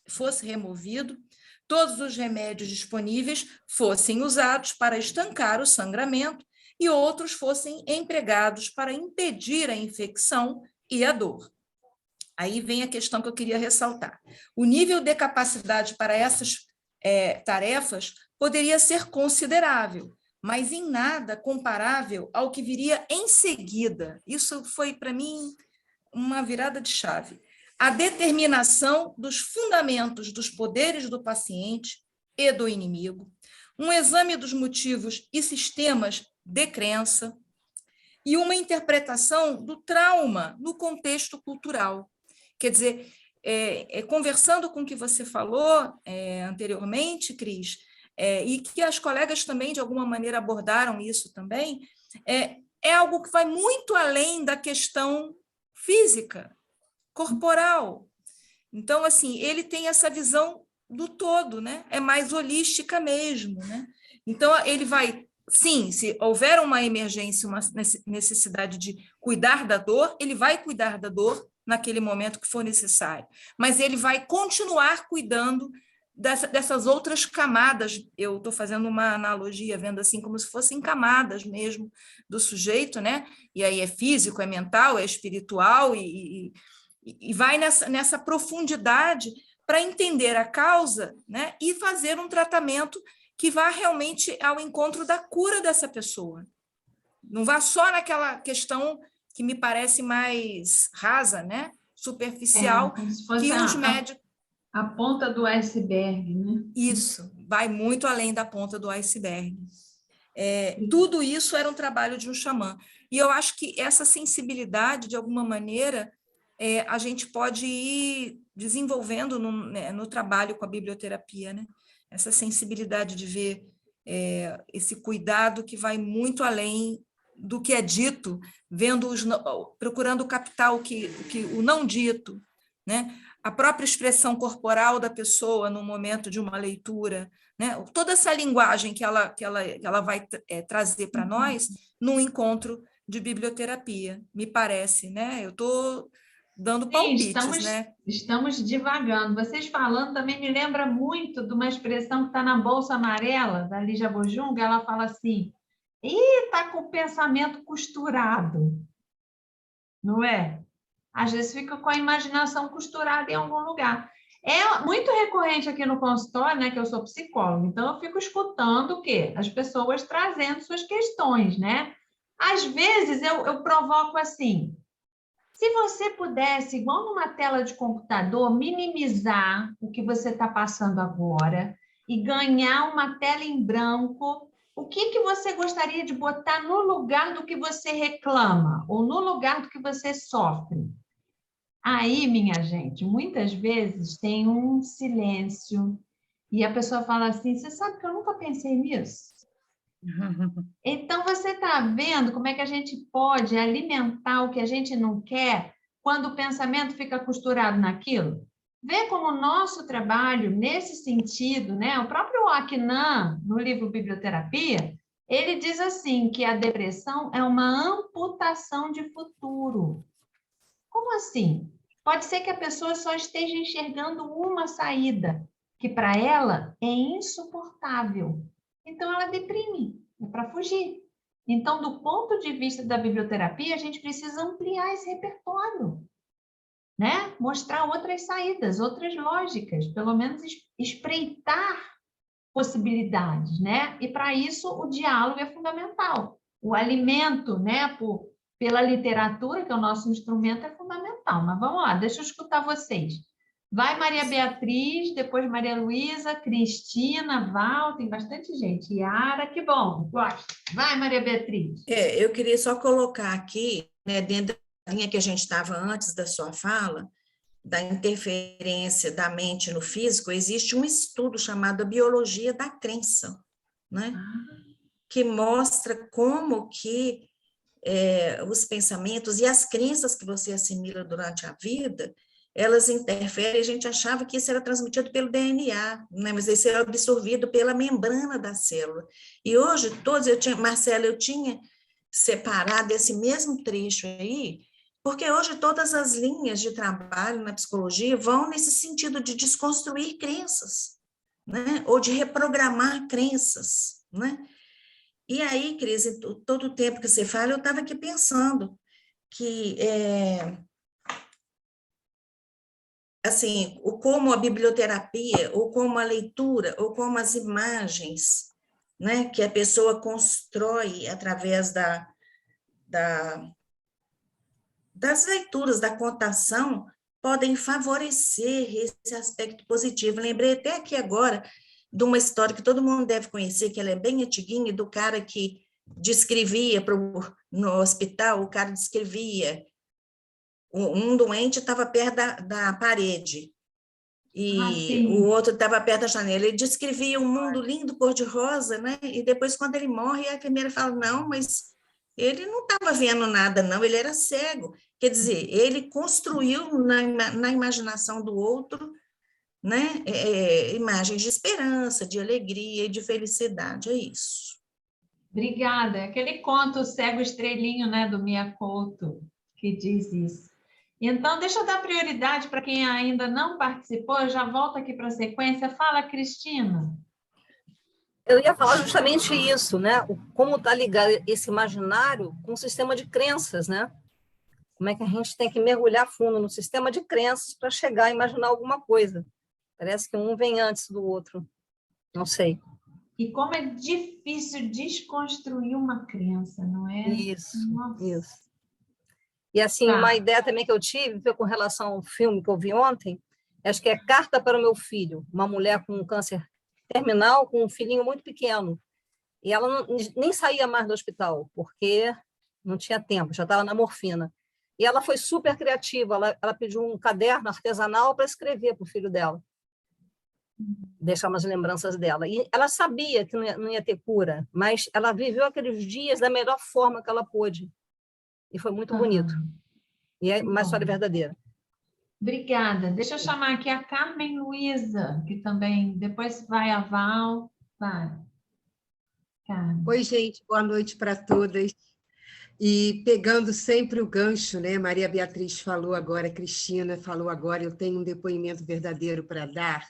fosse removido, todos os remédios disponíveis fossem usados para estancar o sangramento e outros fossem empregados para impedir a infecção e a dor. Aí vem a questão que eu queria ressaltar. O nível de capacidade para essas tarefas poderia ser considerável, mas em nada comparável ao que viria em seguida. Isso foi, para mim, uma virada de chave. A determinação dos fundamentos dos poderes do paciente e do inimigo, um exame dos motivos e sistemas de crença e uma interpretação do trauma no contexto cultural. Quer dizer, conversando com o que você falou anteriormente, Cris, e que as colegas também, de alguma maneira, abordaram isso também, é algo que vai muito além da questão física, corporal. Então, assim, ele tem essa visão do todo, né? É mais holística mesmo, né? Então, ele vai, sim, se houver uma emergência, uma necessidade de cuidar da dor, ele vai cuidar da dor naquele momento que for necessário, mas ele vai continuar cuidando dessas outras camadas. Eu estou fazendo uma analogia, vendo assim, como se fossem camadas mesmo do sujeito, né? E aí é físico, é mental, é espiritual, e vai nessa profundidade para entender a causa, né? E fazer um tratamento que vá realmente ao encontro da cura dessa pessoa. Não vá só naquela questão que me parece mais rasa, né? Superficial, como se fosse que os médicos... A ponta do iceberg, né? Isso, vai muito além da ponta do iceberg. Tudo isso era um trabalho de um xamã. E eu acho que essa sensibilidade, de alguma maneira, a gente pode ir desenvolvendo no trabalho com a biblioterapia, né? Essa sensibilidade de ver esse cuidado que vai muito além do que é dito, procurando captar o não dito, né? A própria expressão corporal da pessoa no momento de uma leitura, né? Toda essa linguagem que ela vai trazer para nós num encontro de biblioterapia, me parece, né? Eu estou dando palpites, né? Estamos divagando. Vocês falando também me lembra muito de uma expressão que está na Bolsa Amarela, da Lígia Bojunga. Ela fala assim: está com o pensamento costurado, não é? Às vezes fica com a imaginação costurada em algum lugar. É muito recorrente aqui no consultório, né, que eu sou psicóloga, então eu fico escutando o quê? As pessoas trazendo suas questões, né? Às vezes eu provoco assim: se você pudesse, igual numa tela de computador, minimizar o que você está passando agora e ganhar uma tela em branco, o que você gostaria de botar no lugar do que você reclama ou no lugar do que você sofre? Aí, minha gente, muitas vezes tem um silêncio e a pessoa fala assim: você sabe que eu nunca pensei nisso? Então, você está vendo como é que a gente pode alimentar o que a gente não quer quando o pensamento fica costurado naquilo? Vê como o nosso trabalho, nesse sentido, né? O próprio Aknan, no livro Biblioterapia, ele diz assim, que a depressão é uma amputação de futuro. Como assim? Pode ser que a pessoa só esteja enxergando uma saída, que para ela é insuportável. Então, ela deprime, é para fugir. Então, do ponto de vista da biblioterapia, a gente precisa ampliar esse repertório, né? Mostrar outras saídas, outras lógicas, pelo menos espreitar possibilidades, né? E para isso o diálogo é fundamental. O alimento, né, pela literatura, que é o nosso instrumento, é fundamental. Mas vamos lá, deixa eu escutar vocês. Vai Maria Beatriz, depois Maria Luísa, Cristina, Val, tem bastante gente. Yara, que bom, gosto. Vai, Maria Beatriz. Eu queria só colocar aqui, né, dentro da linha que a gente estava antes da sua fala, da interferência da mente no físico, existe um estudo chamado a biologia da crença, né? Que mostra como que os pensamentos e as crenças que você assimila durante a vida, elas interferem. A gente achava que isso era transmitido pelo DNA, né? Mas isso era absorvido pela membrana da célula. E hoje, Marcela, eu tinha separado esse mesmo trecho aí, porque hoje todas as linhas de trabalho na psicologia vão nesse sentido de desconstruir crenças, né? Ou de reprogramar crenças, né? E aí, Cris, todo o tempo que você fala, eu estava aqui pensando que, assim, como a biblioterapia, ou como a leitura, ou como as imagens, né, que a pessoa constrói através das leituras, da contação, podem favorecer esse aspecto positivo. Lembrei até aqui agora de uma história que todo mundo deve conhecer, que ela é bem antiguinha, do cara que descrevia no hospital, o cara descrevia, um doente estava perto da parede, e o outro estava perto da janela. Ele descrevia um mundo lindo, cor-de-rosa, né? E depois, quando ele morre, a enfermeira fala, não, mas ele não estava vendo nada, não, ele era cego. Quer dizer, ele construiu na imaginação do outro, né? Imagens de esperança, de alegria e de felicidade, é isso. Obrigada. Aquele conto O Cego Estrelinho, né, do Mia Couto, que diz isso. Então, deixa eu dar prioridade para quem ainda não participou, eu já volto aqui para a sequência. Fala, Cristina. Eu ia falar justamente isso, né? Como está ligado esse imaginário com o sistema de crenças, né? Como é que a gente tem que mergulhar fundo no sistema de crenças para chegar a imaginar alguma coisa. Parece que um vem antes do outro. Não sei. E como é difícil desconstruir uma crença, não é? Isso, Nossa. isso. E, assim, uma ideia também que eu tive foi com relação ao filme que eu vi ontem, acho que é Carta para o Meu Filho, uma mulher com câncer terminal, com um filhinho muito pequeno. E ela nem saía mais do hospital, porque não tinha tempo, já estava na morfina. E ela foi super criativa, ela pediu um caderno artesanal para escrever para o filho dela, deixar umas lembranças dela. E ela sabia que não ia ter cura, mas ela viveu aqueles dias da melhor forma que ela pôde. E foi muito bonito. E é uma história verdadeira. Obrigada. Deixa eu chamar aqui a Carmen Luísa, que também, depois vai a Val. Vai. Carmen. Oi, gente, boa noite para todas. E pegando sempre o gancho, né? Maria Beatriz falou agora, Cristina falou agora, eu tenho um depoimento verdadeiro para dar,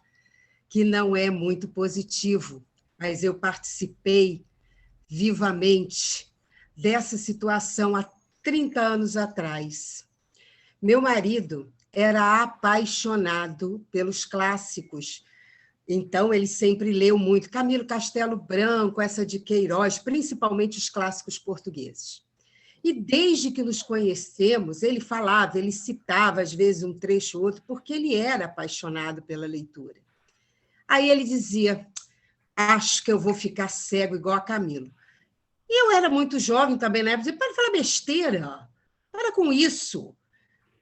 que não é muito positivo, mas eu participei vivamente dessa situação há 30 anos atrás. Meu marido era apaixonado pelos clássicos, então ele sempre leu muito Camilo Castelo Branco, essa de Queiroz, principalmente os clássicos portugueses. E desde que nos conhecemos, ele falava, ele citava às vezes um trecho ou outro, porque ele era apaixonado pela leitura. Aí ele dizia, acho que eu vou ficar cego igual a Camilo. E eu era muito jovem também na época, dizia, para de falar besteira, para com isso.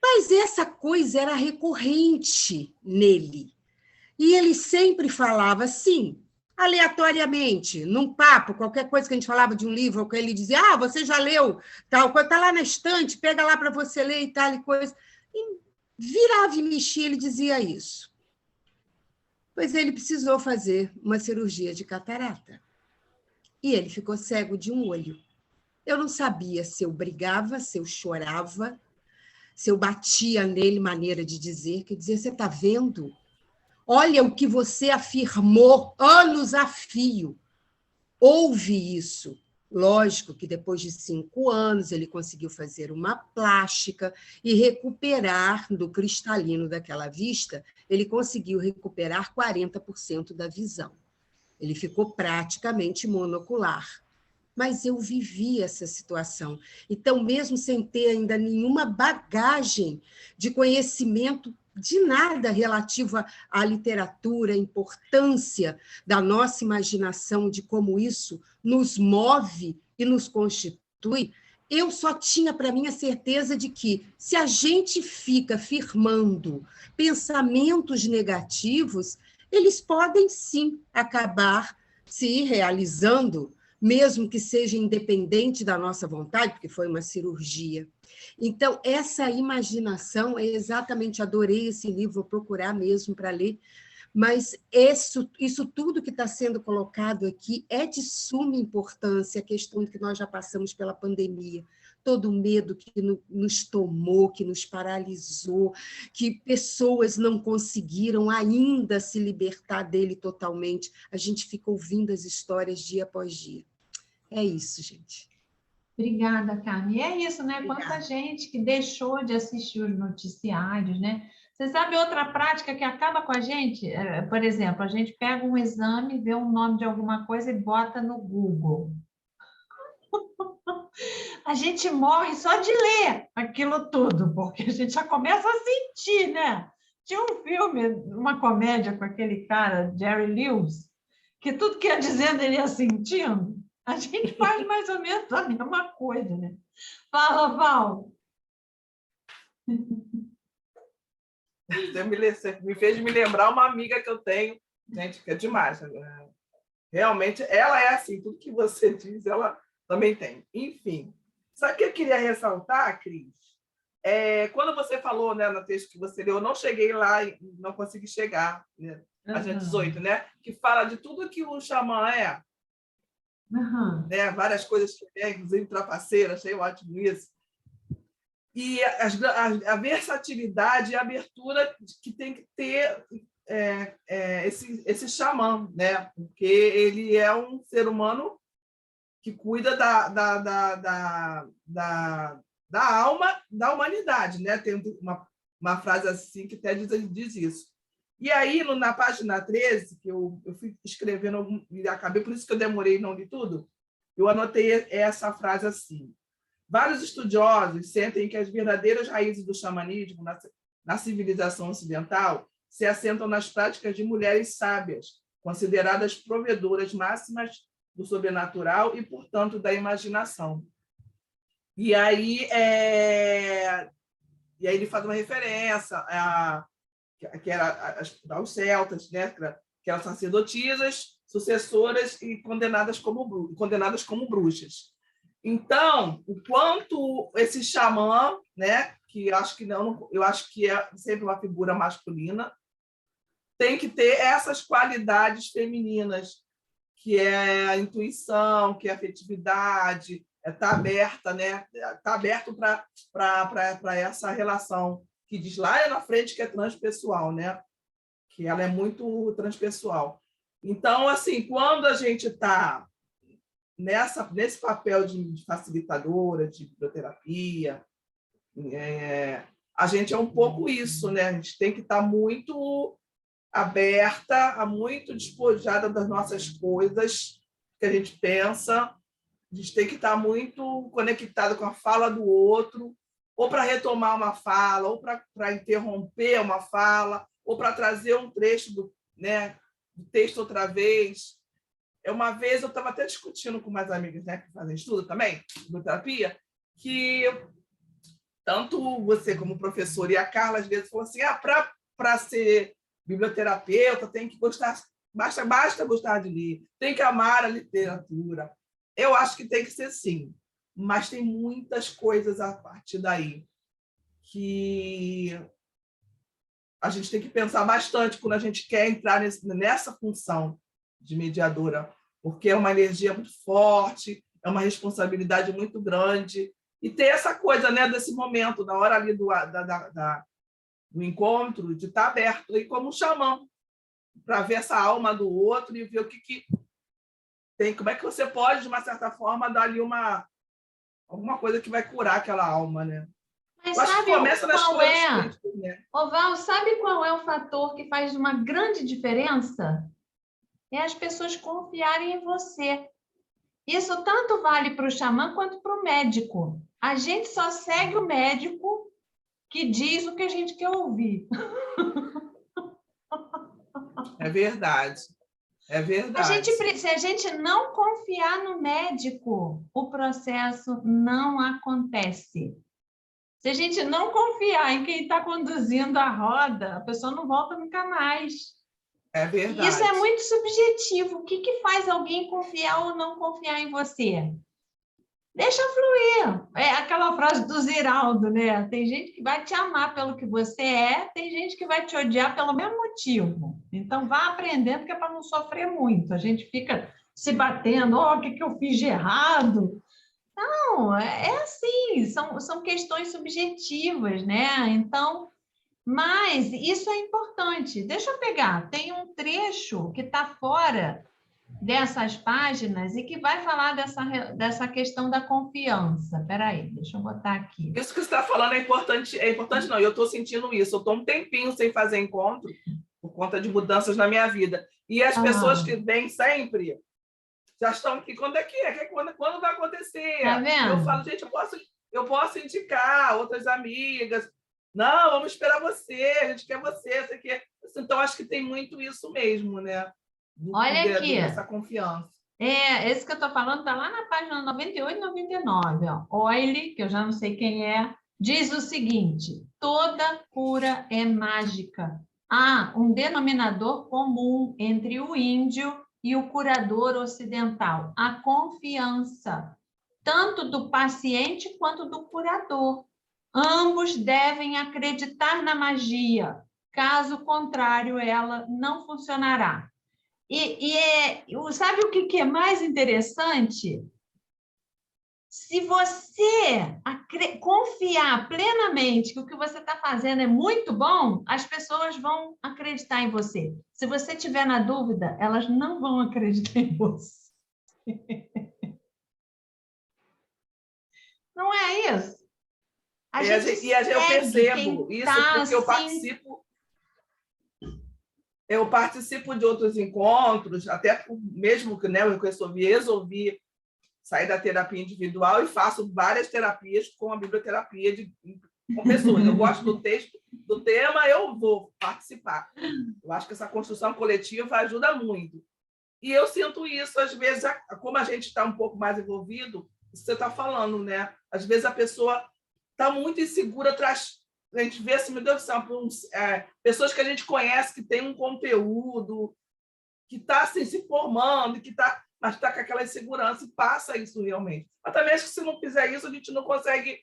Mas essa coisa era recorrente nele. E ele sempre falava assim, aleatoriamente, num papo, qualquer coisa que a gente falava de um livro, ou que ele dizia, você já leu tal coisa, está lá na estante, pega lá para você ler e tal e coisa. E virava e mexia, ele dizia isso. Pois ele precisou fazer uma cirurgia de catarata. E ele ficou cego de um olho. Eu não sabia se eu brigava, se eu chorava, se eu batia nele, maneira de dizer, que dizia, você está vendo? Olha o que você afirmou anos a fio. Houve isso. Lógico que depois de 5 anos ele conseguiu fazer uma plástica e recuperar do cristalino daquela vista, ele conseguiu recuperar 40% da visão. Ele ficou praticamente monocular. Mas eu vivi essa situação. Então, mesmo sem ter ainda nenhuma bagagem de conhecimento de nada relativo à literatura, à importância da nossa imaginação, de como isso nos move e nos constitui, eu só tinha para mim a certeza de que, se a gente fica firmando pensamentos negativos, eles podem, sim, acabar se realizando, mesmo que seja independente da nossa vontade, porque foi uma cirurgia. Então, essa imaginação, é exatamente, adorei esse livro, vou procurar mesmo para ler, mas isso tudo que está sendo colocado aqui é de suma importância, a questão de que nós já passamos pela pandemia, todo o medo que nos tomou, que nos paralisou, que pessoas não conseguiram ainda se libertar dele totalmente. A gente fica ouvindo as histórias dia após dia. É isso, gente. Obrigada, Carmen. E é isso, né? Quanta gente que deixou de assistir os noticiários, né? Você sabe outra prática que acaba com a gente? Por exemplo, a gente pega um exame, vê um nome de alguma coisa e bota no Google. A gente morre só de ler aquilo tudo, porque a gente já começa a sentir, né? Tinha um filme, uma comédia com aquele cara, Jerry Lewis, que tudo que ia dizendo ele ia sentindo, a gente faz mais ou menos a mesma coisa, né? Fala, Val. Você me fez me lembrar uma amiga que eu tenho, gente, que é demais. Realmente, ela é assim, tudo que você diz, ela também tem. Enfim, sabe o que eu queria ressaltar, Cris? Quando você falou, né, no texto que você leu, eu não cheguei lá, não consegui chegar, né? Página 18, né? Que fala de tudo que o xamã é. Né? Várias coisas que tem, inclusive trapaceira, achei ótimo isso. E a versatilidade e a abertura que tem que ter esse xamã, né? Porque ele é um ser humano que cuida da alma da humanidade, né? Tem uma frase assim que até diz isso. E aí, na página 13, que eu fui escrevendo, e acabei, por isso que eu demorei e não li tudo, eu anotei essa frase assim: vários estudiosos sentem que as verdadeiras raízes do xamanismo na civilização ocidental se assentam nas práticas de mulheres sábias, consideradas provedoras máximas do sobrenatural e, portanto, da imaginação. E aí ele faz uma referência que era aos celtas, né? Que eram sacerdotisas, sucessoras e condenadas como bruxas. Então, o quanto esse xamã, né, que eu acho que é sempre uma figura masculina, tem que ter essas qualidades femininas, que é a intuição, que é a afetividade, tá aberta, né? Tá aberto para essa relação que diz lá na frente que é transpessoal, né? Que ela é muito transpessoal. Então, assim, quando a gente está nesse papel de facilitadora, de biblioterapia, a gente é um pouco isso, né? A gente tem que estar muito aberta, muito despojada das nossas coisas que a gente pensa. A gente tem que estar muito conectado com a fala do outro, ou para retomar uma fala, ou para interromper uma fala, ou para trazer um trecho do texto outra vez. Uma vez eu estava até discutindo com umas amigas, né, que fazem estudo também, biblioterapia, que tanto você como professor e a Carla às vezes falou assim: para ser biblioterapeuta tem que gostar, basta gostar de ler, tem que amar a literatura. Eu acho que tem que ser sim, mas tem muitas coisas a partir daí que a gente tem que pensar bastante quando a gente quer entrar nessa função de mediadora, porque é uma energia muito forte, é uma responsabilidade muito grande, e ter essa coisa, né, desse momento, na hora ali do encontro, de estar aberto, e como um xamã, para ver essa alma do outro e ver o que tem, como é que você pode, de uma certa forma, dar ali alguma coisa que vai curar aquela alma, né? Mas acho sabe que começa nas qual coisas, né? Ô, Val, sabe qual é o fator que faz uma grande diferença? É as pessoas confiarem em você. Isso tanto vale para o xamã quanto para o médico. A gente só segue o médico que diz o que a gente quer ouvir. É verdade. É verdade. Se a gente não confiar no médico, o processo não acontece. Se a gente não confiar em quem está conduzindo a roda, a pessoa não volta nunca mais. É verdade. Isso é muito subjetivo. O que faz alguém confiar ou não confiar em você? Deixa fluir. É aquela frase do Ziraldo, né? Tem gente que vai te amar pelo que você é, tem gente que vai te odiar pelo mesmo motivo. Então, vá aprendendo que é para não sofrer muito. A gente fica se batendo, o que eu fiz de errado? Não, é assim, são questões subjetivas, né? Então, mas isso é importante. Deixa eu pegar, tem um trecho que está fora dessas páginas e que vai falar dessa questão da confiança. Espera aí, deixa eu botar aqui. Isso que você está falando é importante não, eu estou sentindo isso. Eu estou um tempinho sem fazer encontro por conta de mudanças na minha vida. E as pessoas que vêm sempre já estão aqui. Quando é que é? Quando vai acontecer? Tá vendo? Eu falo, gente, eu posso indicar outras amigas. Não, vamos esperar você, a gente quer você. Então, acho que tem muito isso mesmo, né? Olha aqui. Dessa confiança. Esse que eu estou falando está lá na página 98 e 99. Ó. Oile, que eu já não sei quem é, diz o seguinte: toda cura é mágica. Há um denominador comum entre o índio e o curador ocidental: a confiança, tanto do paciente quanto do curador. Ambos devem acreditar na magia, caso contrário, ela não funcionará. Sabe o que é mais interessante? Se você confiar plenamente que o que você está fazendo é muito bom, as pessoas vão acreditar em você. Se você tiver na dúvida, elas não vão acreditar em você. Não é isso? Eu percebo isso porque eu participo de outros encontros, até mesmo que eu resolvi sair da terapia individual e faço várias terapias com a biblioterapia com pessoas. Eu gosto do texto, do tema, eu vou participar. Eu acho que essa construção coletiva ajuda muito. E eu sinto isso, às vezes, como a gente está um pouco mais envolvido, você está falando, né? Às vezes a pessoa está muito insegura atrás. A gente vê assim, meu Deus do céu, pessoas que a gente conhece, que tem um conteúdo, que está assim, se formando, mas está com aquela insegurança e passa isso realmente. Mas também acho que se não fizer isso, a gente não consegue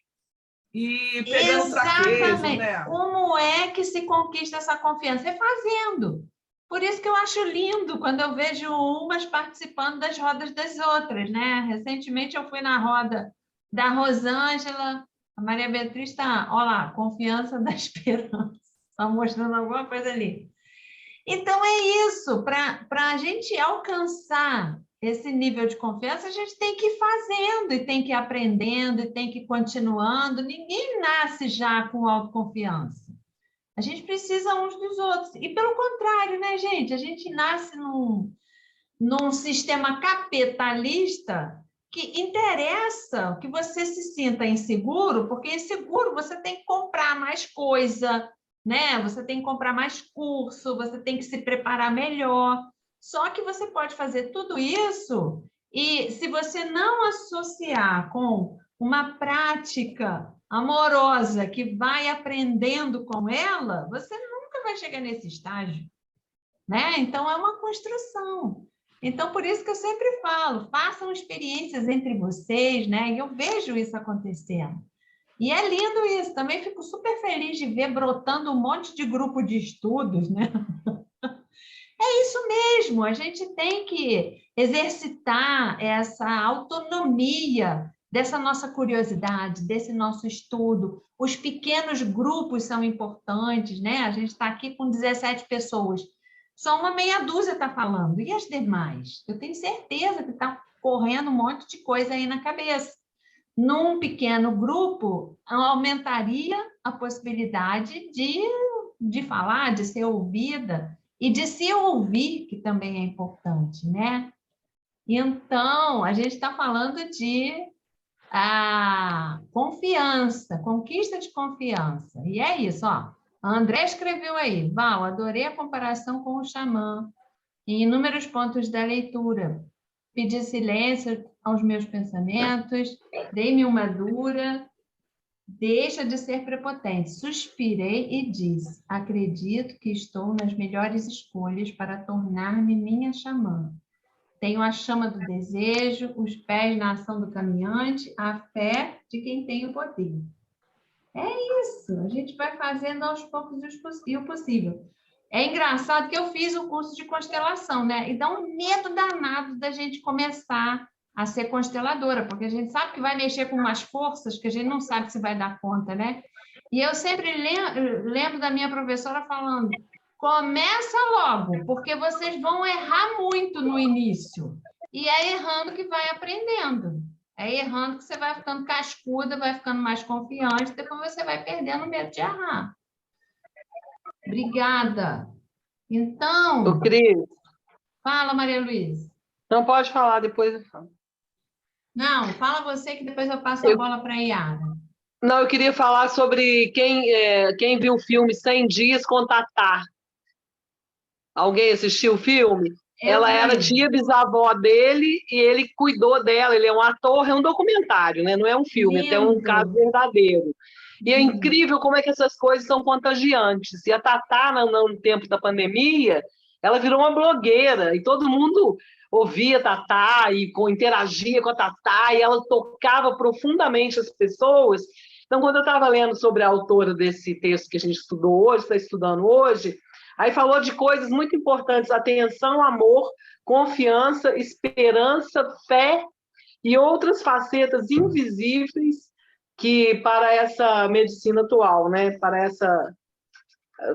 ir pegando traquejo, né? Como é que se conquista essa confiança? É fazendo. Por isso que eu acho lindo quando eu vejo umas participando das rodas das outras, né? Recentemente eu fui na roda da Rosângela, a Maria Beatriz está, olha lá, confiança da esperança, está mostrando alguma coisa ali. Então, é isso, para a gente alcançar esse nível de confiança, a gente tem que ir fazendo, e tem que ir aprendendo, e tem que ir continuando. Ninguém nasce já com autoconfiança. A gente precisa uns dos outros. E pelo contrário, né, gente? A gente nasce num sistema capitalista que interessa que você se sinta inseguro, porque inseguro você tem que comprar mais coisa, né? Você tem que comprar mais curso, você tem que se preparar melhor. Só que você pode fazer tudo isso e se você não associar com uma prática amorosa que vai aprendendo com ela, você nunca vai chegar nesse estágio, né? Então, é uma construção. Então, por isso que eu sempre falo, façam experiências entre vocês, né? E eu vejo isso acontecendo. E é lindo isso. Também fico super feliz de ver brotando um monte de grupo de estudos, né? É isso mesmo. A gente tem que exercitar essa autonomia dessa nossa curiosidade, desse nosso estudo. Os pequenos grupos são importantes, né? A gente está aqui com 17 pessoas. Só uma meia dúzia está falando. E as demais? Eu tenho certeza que está correndo um monte de coisa aí na cabeça. Num pequeno grupo, aumentaria a possibilidade de falar, de ser ouvida e de se ouvir, que também é importante, né? Então, a gente está falando de confiança, conquista de confiança. E é isso, ó. A André escreveu aí, Val, adorei a comparação com o xamã em inúmeros pontos da leitura. Pedi silêncio aos meus pensamentos, dei-me uma dura, deixa de ser prepotente. Suspirei e disse, acredito que estou nas melhores escolhas para tornar-me minha xamã. Tenho a chama do desejo, os pés na ação do caminhante, a fé de quem tem o poder. É isso, a gente vai fazendo aos poucos e o possível. É engraçado que eu fiz o curso de constelação, né? E dá um medo danado da gente começar a ser consteladora, porque a gente sabe que vai mexer com umas forças que a gente não sabe se vai dar conta, né? E eu sempre lembro da minha professora falando, começa logo, porque vocês vão errar muito no início. E é errando que vai aprendendo. É errando que você vai ficando cascuda, vai ficando mais confiante, depois você vai perdendo o medo de errar. Obrigada. Então... Cris. Fala, Maria Luísa. Não pode falar, depois eu falo. Não, fala você que depois eu passo a bola para a Yara. Não, eu queria falar sobre quem viu o filme 100 Dias Contatar. Alguém assistiu o filme? Ela era tia-bisavó dele e ele cuidou dela. Ele é um ator, é um documentário, né? Não é um filme, é um caso verdadeiro. E é incrível como é que essas coisas são contagiantes. E a Tatá, no tempo da pandemia, ela virou uma blogueira e todo mundo ouvia a Tatá e interagia com a Tatá e ela tocava profundamente as pessoas. Então, quando eu estava lendo sobre a autora desse texto que a gente estudou hoje, está estudando hoje, aí falou de coisas muito importantes: atenção, amor, confiança, esperança, fé e outras facetas invisíveis que para essa medicina atual, né? Para essa...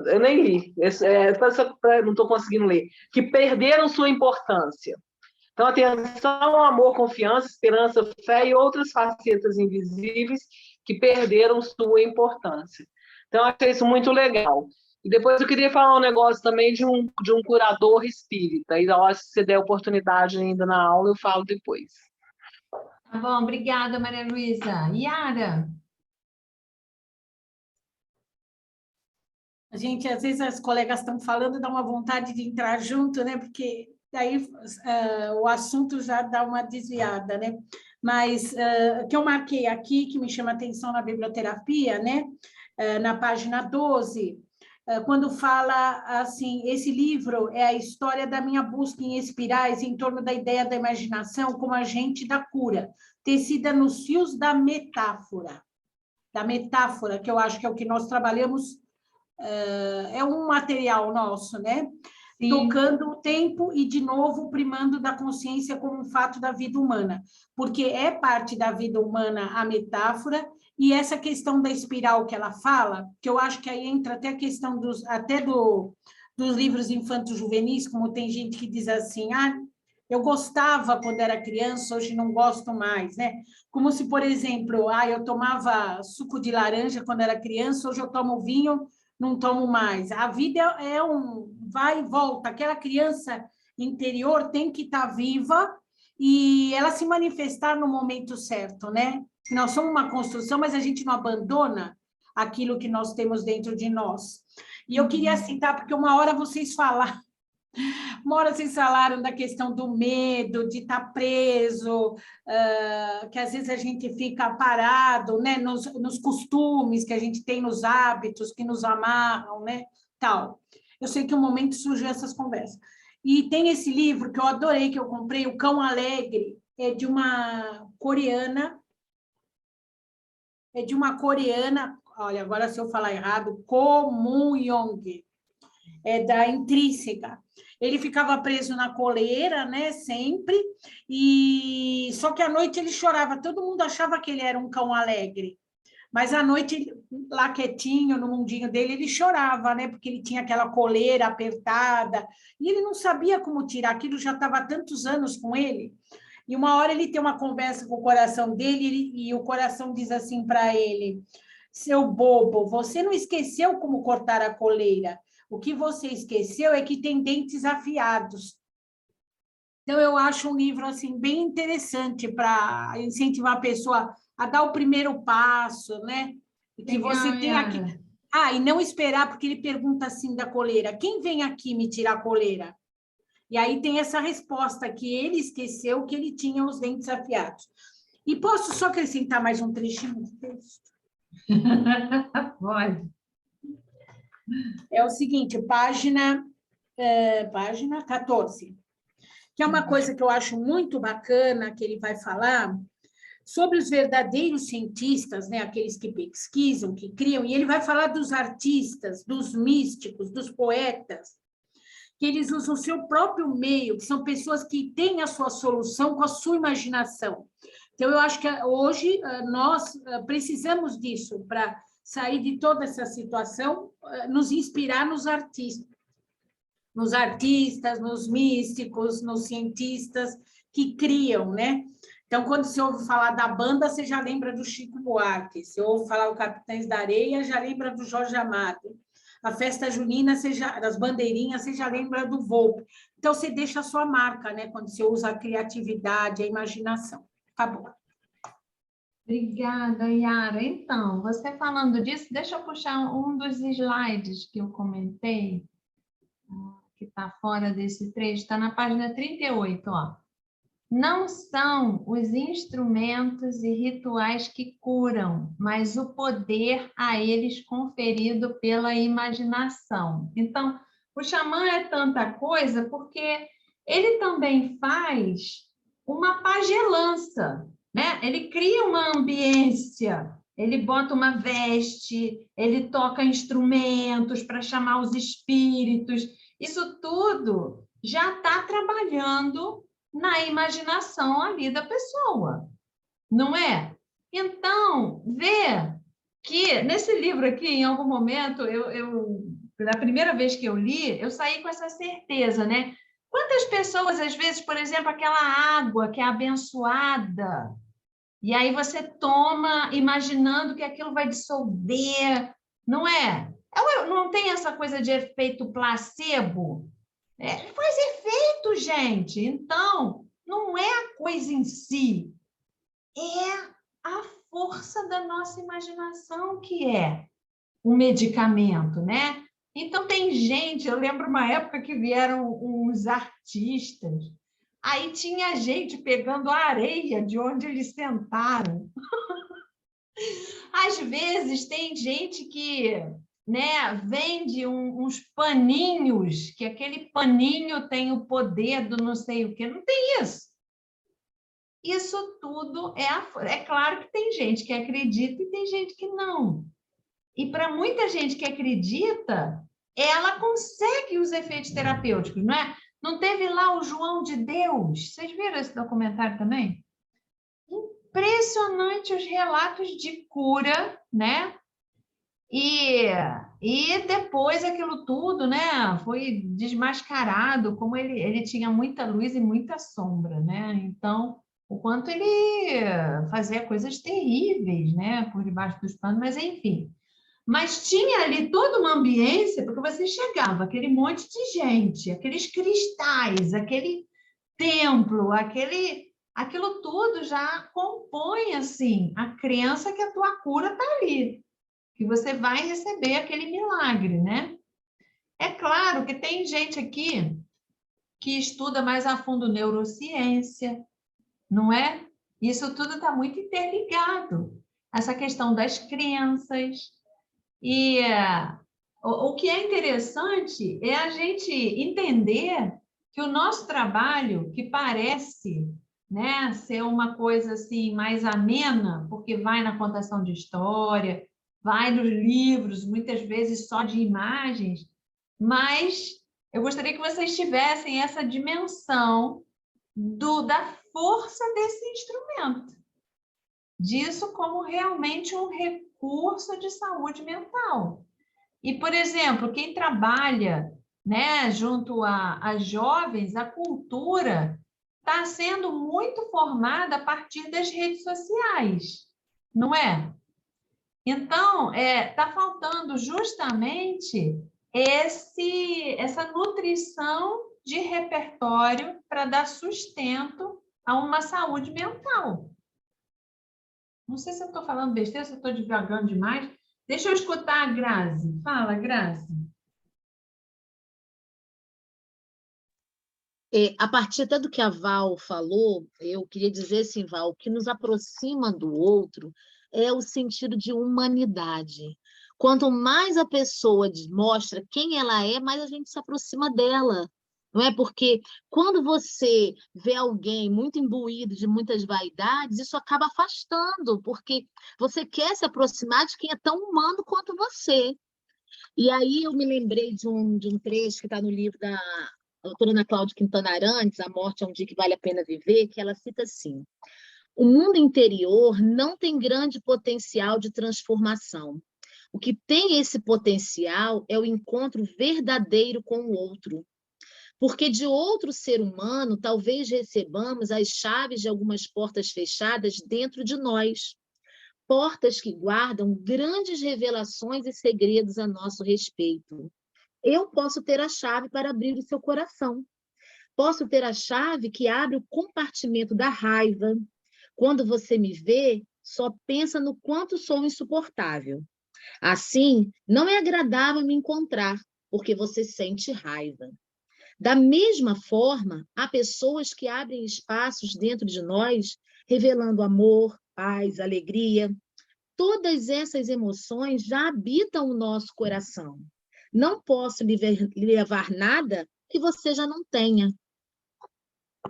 Eu nem li, não estou conseguindo ler, que perderam sua importância. Então, atenção, amor, confiança, esperança, fé e outras facetas invisíveis que perderam sua importância. Então, eu achei isso muito legal. E depois eu queria falar um negócio também de um curador espírita. E eu acho que se der oportunidade ainda na aula, eu falo depois. Tá bom, obrigada, Maria Luísa. Yara? A gente, às vezes, as colegas estão falando, dá uma vontade de entrar junto, né? Porque daí o assunto já dá uma desviada, né? Mas o que eu marquei aqui, que me chama atenção na biblioterapia, né? Na página 12, quando fala assim: esse livro é a história da minha busca em espirais em torno da ideia da imaginação como agente da cura, tecida nos fios da metáfora, que eu acho que é o que nós trabalhamos, é um material nosso, né? Sim. Tocando o tempo e, de novo, primando da consciência como um fato da vida humana, porque é parte da vida humana a metáfora, e essa questão da espiral que ela fala, que eu acho que aí entra até a questão dos livros infanto-juvenis, como tem gente que diz assim: eu gostava quando era criança, hoje não gosto mais, né? Como se, por exemplo, eu tomava suco de laranja quando era criança, hoje eu tomo vinho, não tomo mais. A vida é um vai e volta. Aquela criança interior tem que estar viva e ela se manifestar no momento certo, né? Nós somos uma construção, mas a gente não abandona aquilo que nós temos dentro de nós. E eu queria citar, porque uma hora vocês falaram da questão do medo, de estar preso, que às vezes a gente fica parado, né, nos costumes que a gente tem, nos hábitos que nos amarram, né, tal. Eu sei que um momento surgiu essas conversas. E tem esse livro que eu adorei, que eu comprei, O Cão Alegre, é de uma coreana, olha, agora se eu falar errado, Ko Moon-young, é da Intrínseca. Ele ficava preso na coleira, né, sempre, e só que à noite ele chorava. Todo mundo achava que ele era um cão alegre, mas à noite, lá quietinho, no mundinho dele, ele chorava, né, porque ele tinha aquela coleira apertada, e ele não sabia como tirar, aquilo já estava há tantos anos com ele. E uma hora ele tem uma conversa com o coração dele, e o coração diz assim para ele: seu bobo, você não esqueceu como cortar a coleira. O que você esqueceu é que tem dentes afiados. Então, eu acho um livro assim, bem interessante para incentivar a pessoa a dar o primeiro passo, né? E que você tem aqui. E não esperar, porque ele pergunta assim da coleira: quem vem aqui me tirar a coleira? E aí tem essa resposta, que ele esqueceu que ele tinha os dentes afiados. E posso só acrescentar mais um trechinho do texto? Pode. É o seguinte, página 14, que é uma coisa que eu acho muito bacana, que ele vai falar sobre os verdadeiros cientistas, né, aqueles que pesquisam, que criam, e ele vai falar dos artistas, dos místicos, dos poetas, que eles usam o seu próprio meio, que são pessoas que têm a sua solução com a sua imaginação. Então, eu acho que hoje nós precisamos disso para sair de toda essa situação, nos inspirar nos artistas, nos místicos, nos cientistas que criam, né? Então, quando você ouve falar da banda, você já lembra do Chico Buarque. Se ouve falar o Capitães da Areia, já lembra do Jorge Amado. A festa junina, das bandeirinhas, você já lembra do Volpe. Então, você deixa a sua marca, né? Quando você usa a criatividade, a imaginação. Acabou. Obrigada, Yara. Então, você falando disso, deixa eu puxar um dos slides que eu comentei, que está fora desse trecho, está na página 38, ó. Não são os instrumentos e rituais que curam, mas o poder a eles conferido pela imaginação. Então, o xamã é tanta coisa porque ele também faz uma pagelança, né? Ele cria uma ambiência, ele bota uma veste, ele toca instrumentos para chamar os espíritos. Isso tudo já está trabalhando na imaginação ali da pessoa, não é? Então, vê que nesse livro aqui, em algum momento, na primeira vez que eu li, eu saí com essa certeza, né? Quantas pessoas, às vezes, por exemplo, aquela água que é abençoada, e aí você toma imaginando que aquilo vai dissolver, não é? Não tem essa coisa de efeito placebo? Faz efeito, gente. Então, não é a coisa em si, é a força da nossa imaginação que é o medicamento, né? Então, tem gente, eu lembro uma época que vieram uns artistas, aí tinha gente pegando a areia de onde eles sentaram. Às vezes, tem gente que, né, vende uns paninhos, que aquele paninho tem o poder do não sei o quê. Não tem isso. Isso tudo é claro que tem gente que acredita e tem gente que não. E para muita gente que acredita, ela consegue os efeitos terapêuticos, não é? Não teve lá o João de Deus? Vocês viram esse documentário também? Impressionante os relatos de cura, né? E depois aquilo tudo, né? Foi desmascarado, como ele tinha muita luz e muita sombra, né? Então, o quanto ele fazia coisas terríveis, né? Por debaixo dos panos, mas enfim. Mas tinha ali toda uma ambiência, porque você chegava, aquele monte de gente, aqueles cristais, aquele templo, aquilo tudo já compõe assim a crença que a tua cura está ali, que você vai receber aquele milagre, né? É claro que tem gente aqui que estuda mais a fundo neurociência, não é? Isso tudo está muito interligado. Essa questão das crenças. E o que é interessante é a gente entender que o nosso trabalho, que parece, né, ser uma coisa assim mais amena, porque vai na contação de história, vai nos livros, muitas vezes só de imagens, mas eu gostaria que vocês tivessem essa dimensão da força desse instrumento, disso como realmente um recurso de saúde mental. E, por exemplo, quem trabalha, né, junto a jovens, a cultura está sendo muito formada a partir das redes sociais, não é? Então, está faltando justamente essa nutrição de repertório para dar sustento a uma saúde mental. Não sei se eu estou falando besteira, se eu estou divagando demais. Deixa eu escutar a Grazi. Fala, Grazi. A partir até do que a Val falou, eu queria dizer assim, Val, o que nos aproxima do outro é o sentido de humanidade. Quanto mais a pessoa mostra quem ela é, mais a gente se aproxima dela. Não é? Porque quando você vê alguém muito imbuído de muitas vaidades, isso acaba afastando, porque você quer se aproximar de quem é tão humano quanto você. E aí eu me lembrei de um trecho que está no livro da autora Ana Cláudia Quintana Arantes, A Morte é um Dia que Vale a Pena Viver, que ela cita assim: o mundo interior não tem grande potencial de transformação. O que tem esse potencial é o encontro verdadeiro com o outro. Porque de outro ser humano, talvez recebamos as chaves de algumas portas fechadas dentro de nós. Portas que guardam grandes revelações e segredos a nosso respeito. Eu posso ter a chave para abrir o seu coração. Posso ter a chave que abre o compartimento da raiva. Quando você me vê, só pensa no quanto sou insuportável. Assim, não é agradável me encontrar, porque você sente raiva. Da mesma forma, há pessoas que abrem espaços dentro de nós, revelando amor, paz, alegria. Todas essas emoções já habitam o nosso coração. Não posso lhe levar nada que você já não tenha.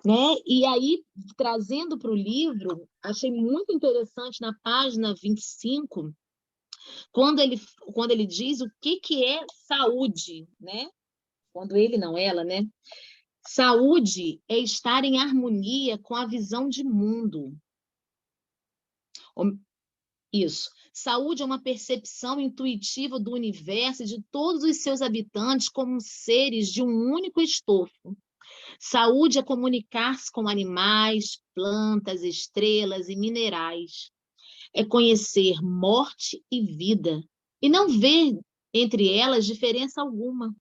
Né? E aí, trazendo para o livro, achei muito interessante na página 25, quando ele diz o que é saúde, né? Quando ele, não ela, né? Saúde é estar em harmonia com a visão de mundo. Isso. Saúde é uma percepção intuitiva do universo e de todos os seus habitantes como seres de um único estofo. Saúde é comunicar-se com animais, plantas, estrelas e minerais. É conhecer morte e vida e não ver entre elas diferença alguma.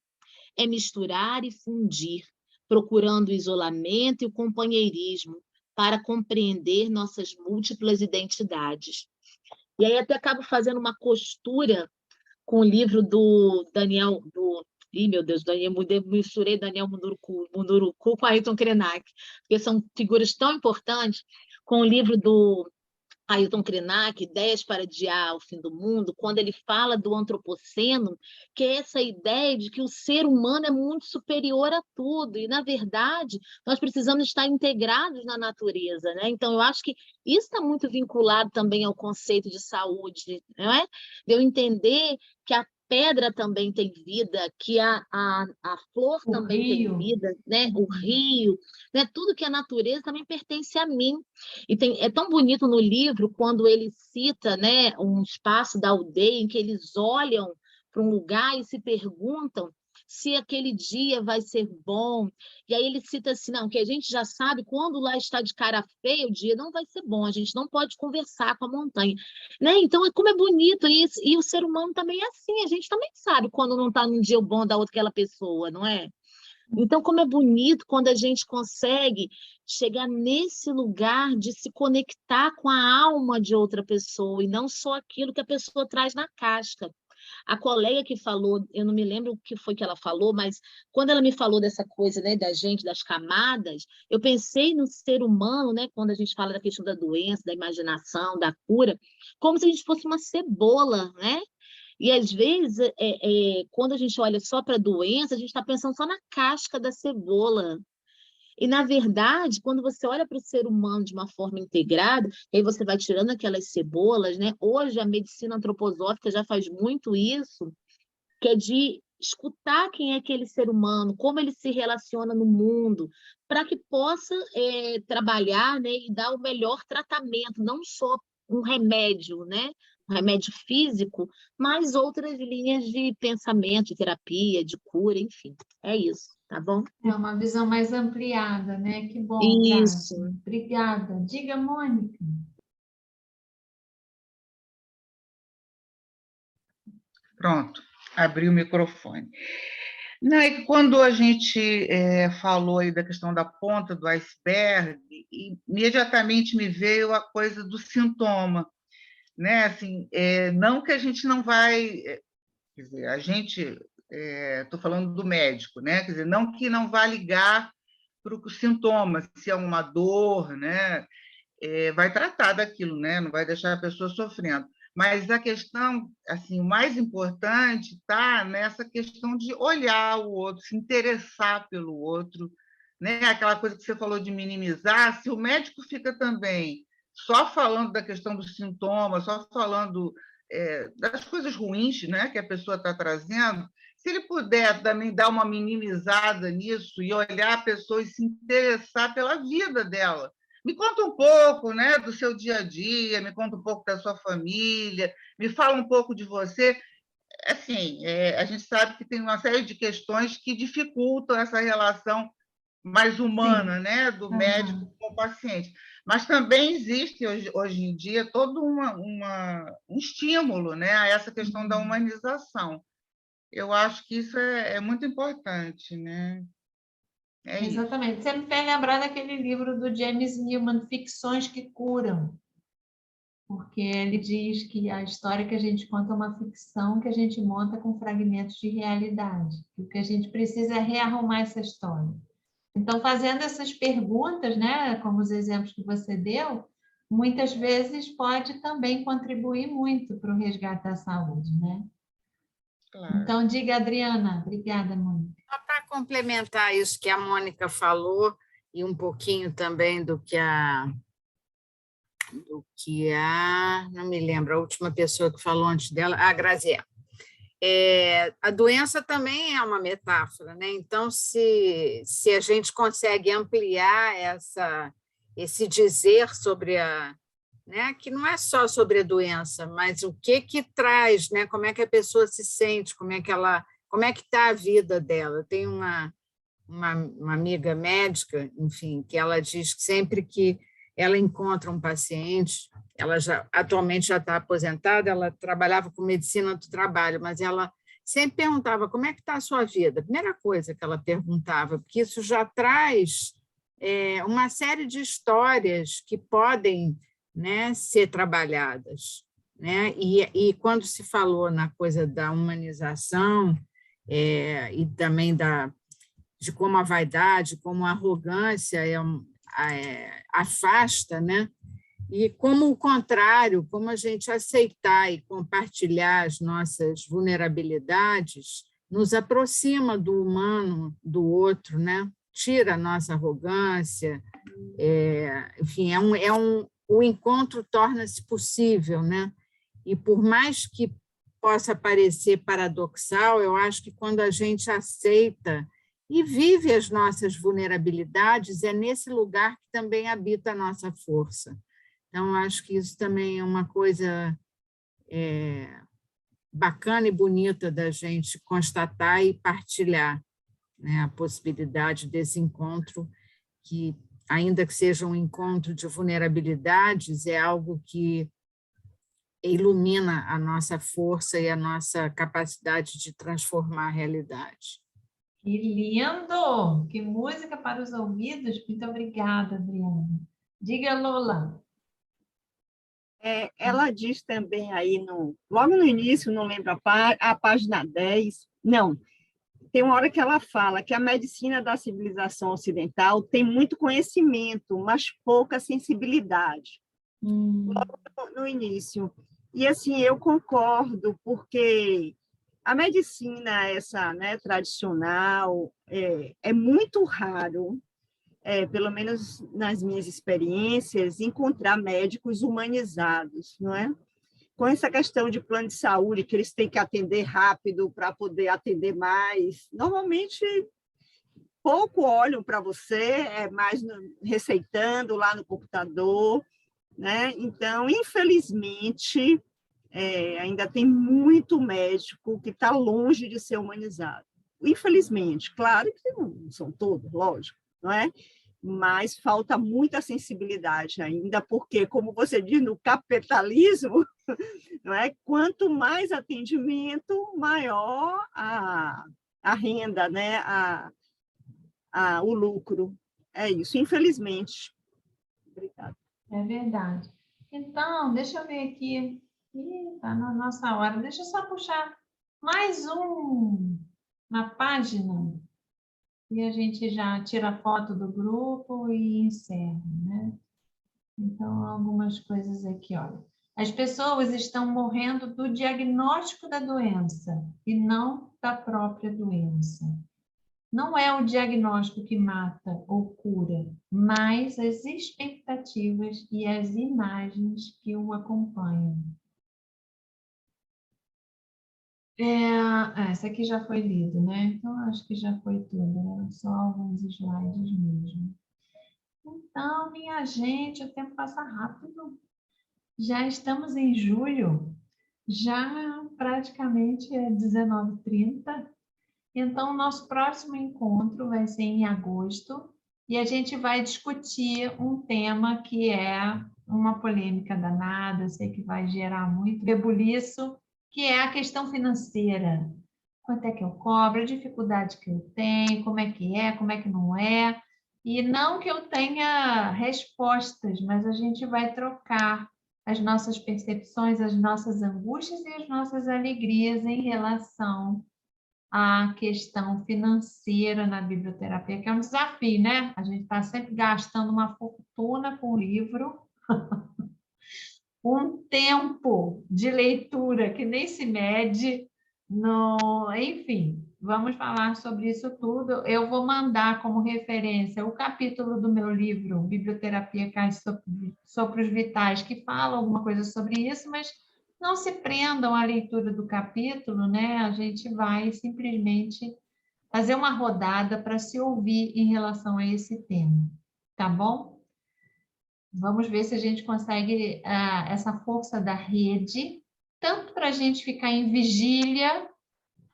É misturar e fundir, procurando o isolamento e o companheirismo para compreender nossas múltiplas identidades. E aí até acabo fazendo uma costura com o livro do Daniel, meu Deus, misturei Daniel Munduruku com Ayrton Krenak, porque são figuras tão importantes, com o livro do Ayrton Krenak, Ideias para Adiar o Fim do Mundo, quando ele fala do antropoceno, que é essa ideia de que o ser humano é muito superior a tudo, e, na verdade, nós precisamos estar integrados na natureza, né? Então, eu acho que isso está muito vinculado também ao conceito de saúde, não é? De eu entender que a pedra também tem vida, que a flor também tem vida, né? O rio, né? Tudo que é natureza também pertence a mim. E é tão bonito no livro quando ele cita, né, um espaço da aldeia em que eles olham para um lugar e se perguntam se aquele dia vai ser bom. E aí ele cita assim, não, que a gente já sabe quando lá está de cara feia, o dia não vai ser bom, a gente não pode conversar com a montanha. Né? Então, como é bonito isso, e o ser humano também é assim, a gente também sabe quando não está num dia bom da outra pessoa, não é? Então, como é bonito quando a gente consegue chegar nesse lugar de se conectar com a alma de outra pessoa e não só aquilo que a pessoa traz na casca. A colega que falou, eu não me lembro o que foi que ela falou, mas quando ela me falou dessa coisa, né, da gente, das camadas, eu pensei no ser humano, né, quando a gente fala da questão da doença, da imaginação, da cura, como se a gente fosse uma cebola, né? E, às vezes, quando a gente olha só para a doença, a gente está pensando só na casca da cebola. E, na verdade, quando você olha para o ser humano de uma forma integrada, aí você vai tirando aquelas cebolas, né? Hoje, a medicina antroposófica já faz muito isso, que é de escutar quem é aquele ser humano, como ele se relaciona no mundo, para que possa trabalhar, né, e dar o melhor tratamento, não só um remédio, né? Um remédio físico, mas outras linhas de pensamento, de terapia, de cura, enfim. É isso, tá bom? É uma visão mais ampliada, né? Que bom, Isso. Graça. Obrigada. Diga, Mônica. Pronto, abri o microfone. Não, é que quando a gente falou aí da questão da ponta do iceberg, imediatamente me veio a coisa do sintoma, né? Assim, não que a gente não vai, quer dizer, a gente, estou falando do médico, né? Quer dizer, não que não vá ligar para o sintoma, se é uma dor, né? Vai tratar daquilo, né? Não vai deixar a pessoa sofrendo. Mas a questão, assim, o mais importante está nessa questão de olhar o outro, se interessar pelo outro, né? Aquela coisa que você falou de minimizar, se o médico fica também só falando da questão dos sintomas, só falando das coisas ruins, né, que a pessoa está trazendo, se ele puder também dar uma minimizada nisso e olhar a pessoa e se interessar pela vida dela. Me conta um pouco, né, do seu dia a dia, me conta um pouco da sua família, me fala um pouco de você. Assim, a gente sabe que tem uma série de questões que dificultam essa relação mais humana, Sim. né, do médico com o paciente. Mas também existe hoje em dia todo um estímulo, né, a essa questão da humanização. Eu acho que isso é muito importante, né? Exatamente. Você me fez lembrar daquele livro do James Newman, Ficções que Curam. porque ele diz que a história que a gente conta é uma ficção que a gente monta com fragmentos de realidade. O que a gente precisa é rearrumar essa história. Então, fazendo essas perguntas, né, como os exemplos que você deu, muitas vezes pode também contribuir muito para o resgate da saúde, né? Claro. Então, diga, Adriana. Obrigada, Mônica. Só para complementar isso que a Mônica falou, e um pouquinho também do que não me lembro, a última pessoa que falou antes dela, a Graziella. A doença também é uma metáfora, né? Então, se a gente consegue ampliar esse dizer sobre né? Que não é só sobre a doença, mas o que traz, né? Como é que a pessoa se sente, como é que está a vida dela. Eu tenho uma amiga médica, enfim, que ela diz que sempre que ela encontra um paciente, ela atualmente já está aposentada, ela trabalhava com medicina do trabalho, mas ela sempre perguntava como é que está a sua vida. A primeira coisa que ela perguntava, porque isso já traz uma série de histórias que podem, né, ser trabalhadas, né? E quando se falou na coisa da humanização e também de como a vaidade, como a arrogância afasta, né? E como o contrário, como a gente aceitar e compartilhar as nossas vulnerabilidades nos aproxima do humano, do outro, né? Tira a nossa arrogância, enfim, o encontro torna-se possível, né? E por mais que possa parecer paradoxal, eu acho que quando a gente aceita e vive as nossas vulnerabilidades, é nesse lugar que também habita a nossa força. Então, acho que isso também é uma coisa bacana e bonita da gente constatar e partilhar, né? A possibilidade desse encontro, que, ainda que seja um encontro de vulnerabilidades, é algo que ilumina a nossa força e a nossa capacidade de transformar a realidade. Que lindo! Que música para os ouvidos. Muito obrigada, Adriana. Diga, Lola. Ela diz também aí, logo no início, não lembro a página 10, não, tem uma hora que ela fala que a medicina da civilização ocidental tem muito conhecimento, mas pouca sensibilidade. Logo no início. E, assim, eu concordo, porque a medicina, essa, né, tradicional, é muito raro, pelo menos nas minhas experiências, encontrar médicos humanizados, não é? Com essa questão de plano de saúde, que eles têm que atender rápido para poder atender mais, normalmente pouco olham para você, mais receitando lá no computador, né? Então, infelizmente, ainda tem muito médico que está longe de ser humanizado. Infelizmente, claro que não são todos, lógico, não é? Mas falta muita sensibilidade ainda, porque, como você diz, no capitalismo, não é? Quanto mais atendimento, maior a renda, né? O lucro. É isso, infelizmente. Obrigada. É verdade. Então, deixa eu ver aqui. Está na nossa hora. Deixa eu só puxar mais na página e a gente já tira a foto do grupo e encerra, né? Então, algumas coisas aqui, olha. As pessoas estão morrendo do diagnóstico da doença e não da própria doença. Não é o diagnóstico que mata ou cura, mas as expectativas e as imagens que o acompanham. Essa aqui já foi lida, né? Então, acho que já foi tudo, né? Só alguns slides mesmo. Então, minha gente, o tempo passa rápido. Já estamos em julho, já praticamente é 19h30. Então, o nosso próximo encontro vai ser em agosto e a gente vai discutir um tema que é uma polêmica danada, eu sei que vai gerar muito rebuliço, que é a questão financeira. Quanto é que eu cobro, a dificuldade que eu tenho, como é que não é. E não que eu tenha respostas, mas a gente vai trocar as nossas percepções, as nossas angústias e as nossas alegrias em relação à questão financeira na biblioterapia, que é um desafio, né? A gente está sempre gastando uma fortuna com o livro, um tempo de leitura que nem se mede, enfim, vamos falar sobre isso tudo. Eu vou mandar como referência o capítulo do meu livro, Biblioterapia Cais Sopros Vitais, que fala alguma coisa sobre isso, mas não se prendam à leitura do capítulo, né? A gente vai simplesmente fazer uma rodada para se ouvir em relação a esse tema, tá bom? Vamos ver se a gente consegue essa força da rede, tanto para a gente ficar em vigília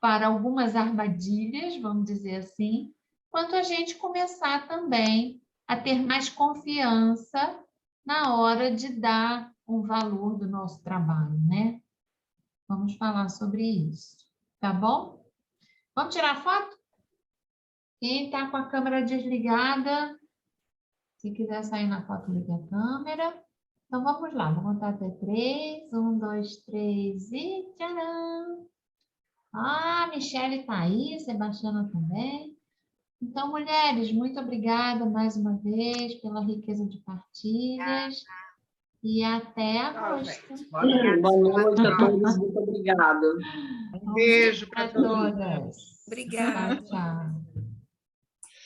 para algumas armadilhas, vamos dizer assim, quanto a gente começar também a ter mais confiança na hora de dar um valor do nosso trabalho, né? Vamos falar sobre isso, tá bom? Vamos tirar foto? Quem está com a câmera desligada, se quiser sair na foto, liga a câmera. Então, vamos lá, vou contar até 3. 1, 2, 3 e tcharam! Ah, Michele está aí, Sebastiana também. Então, mulheres, muito obrigada mais uma vez pela riqueza de partilhas. E até agosto. Boa noite a todos, muito obrigada. Um beijo para todas. Obrigada. Tchau, tchau.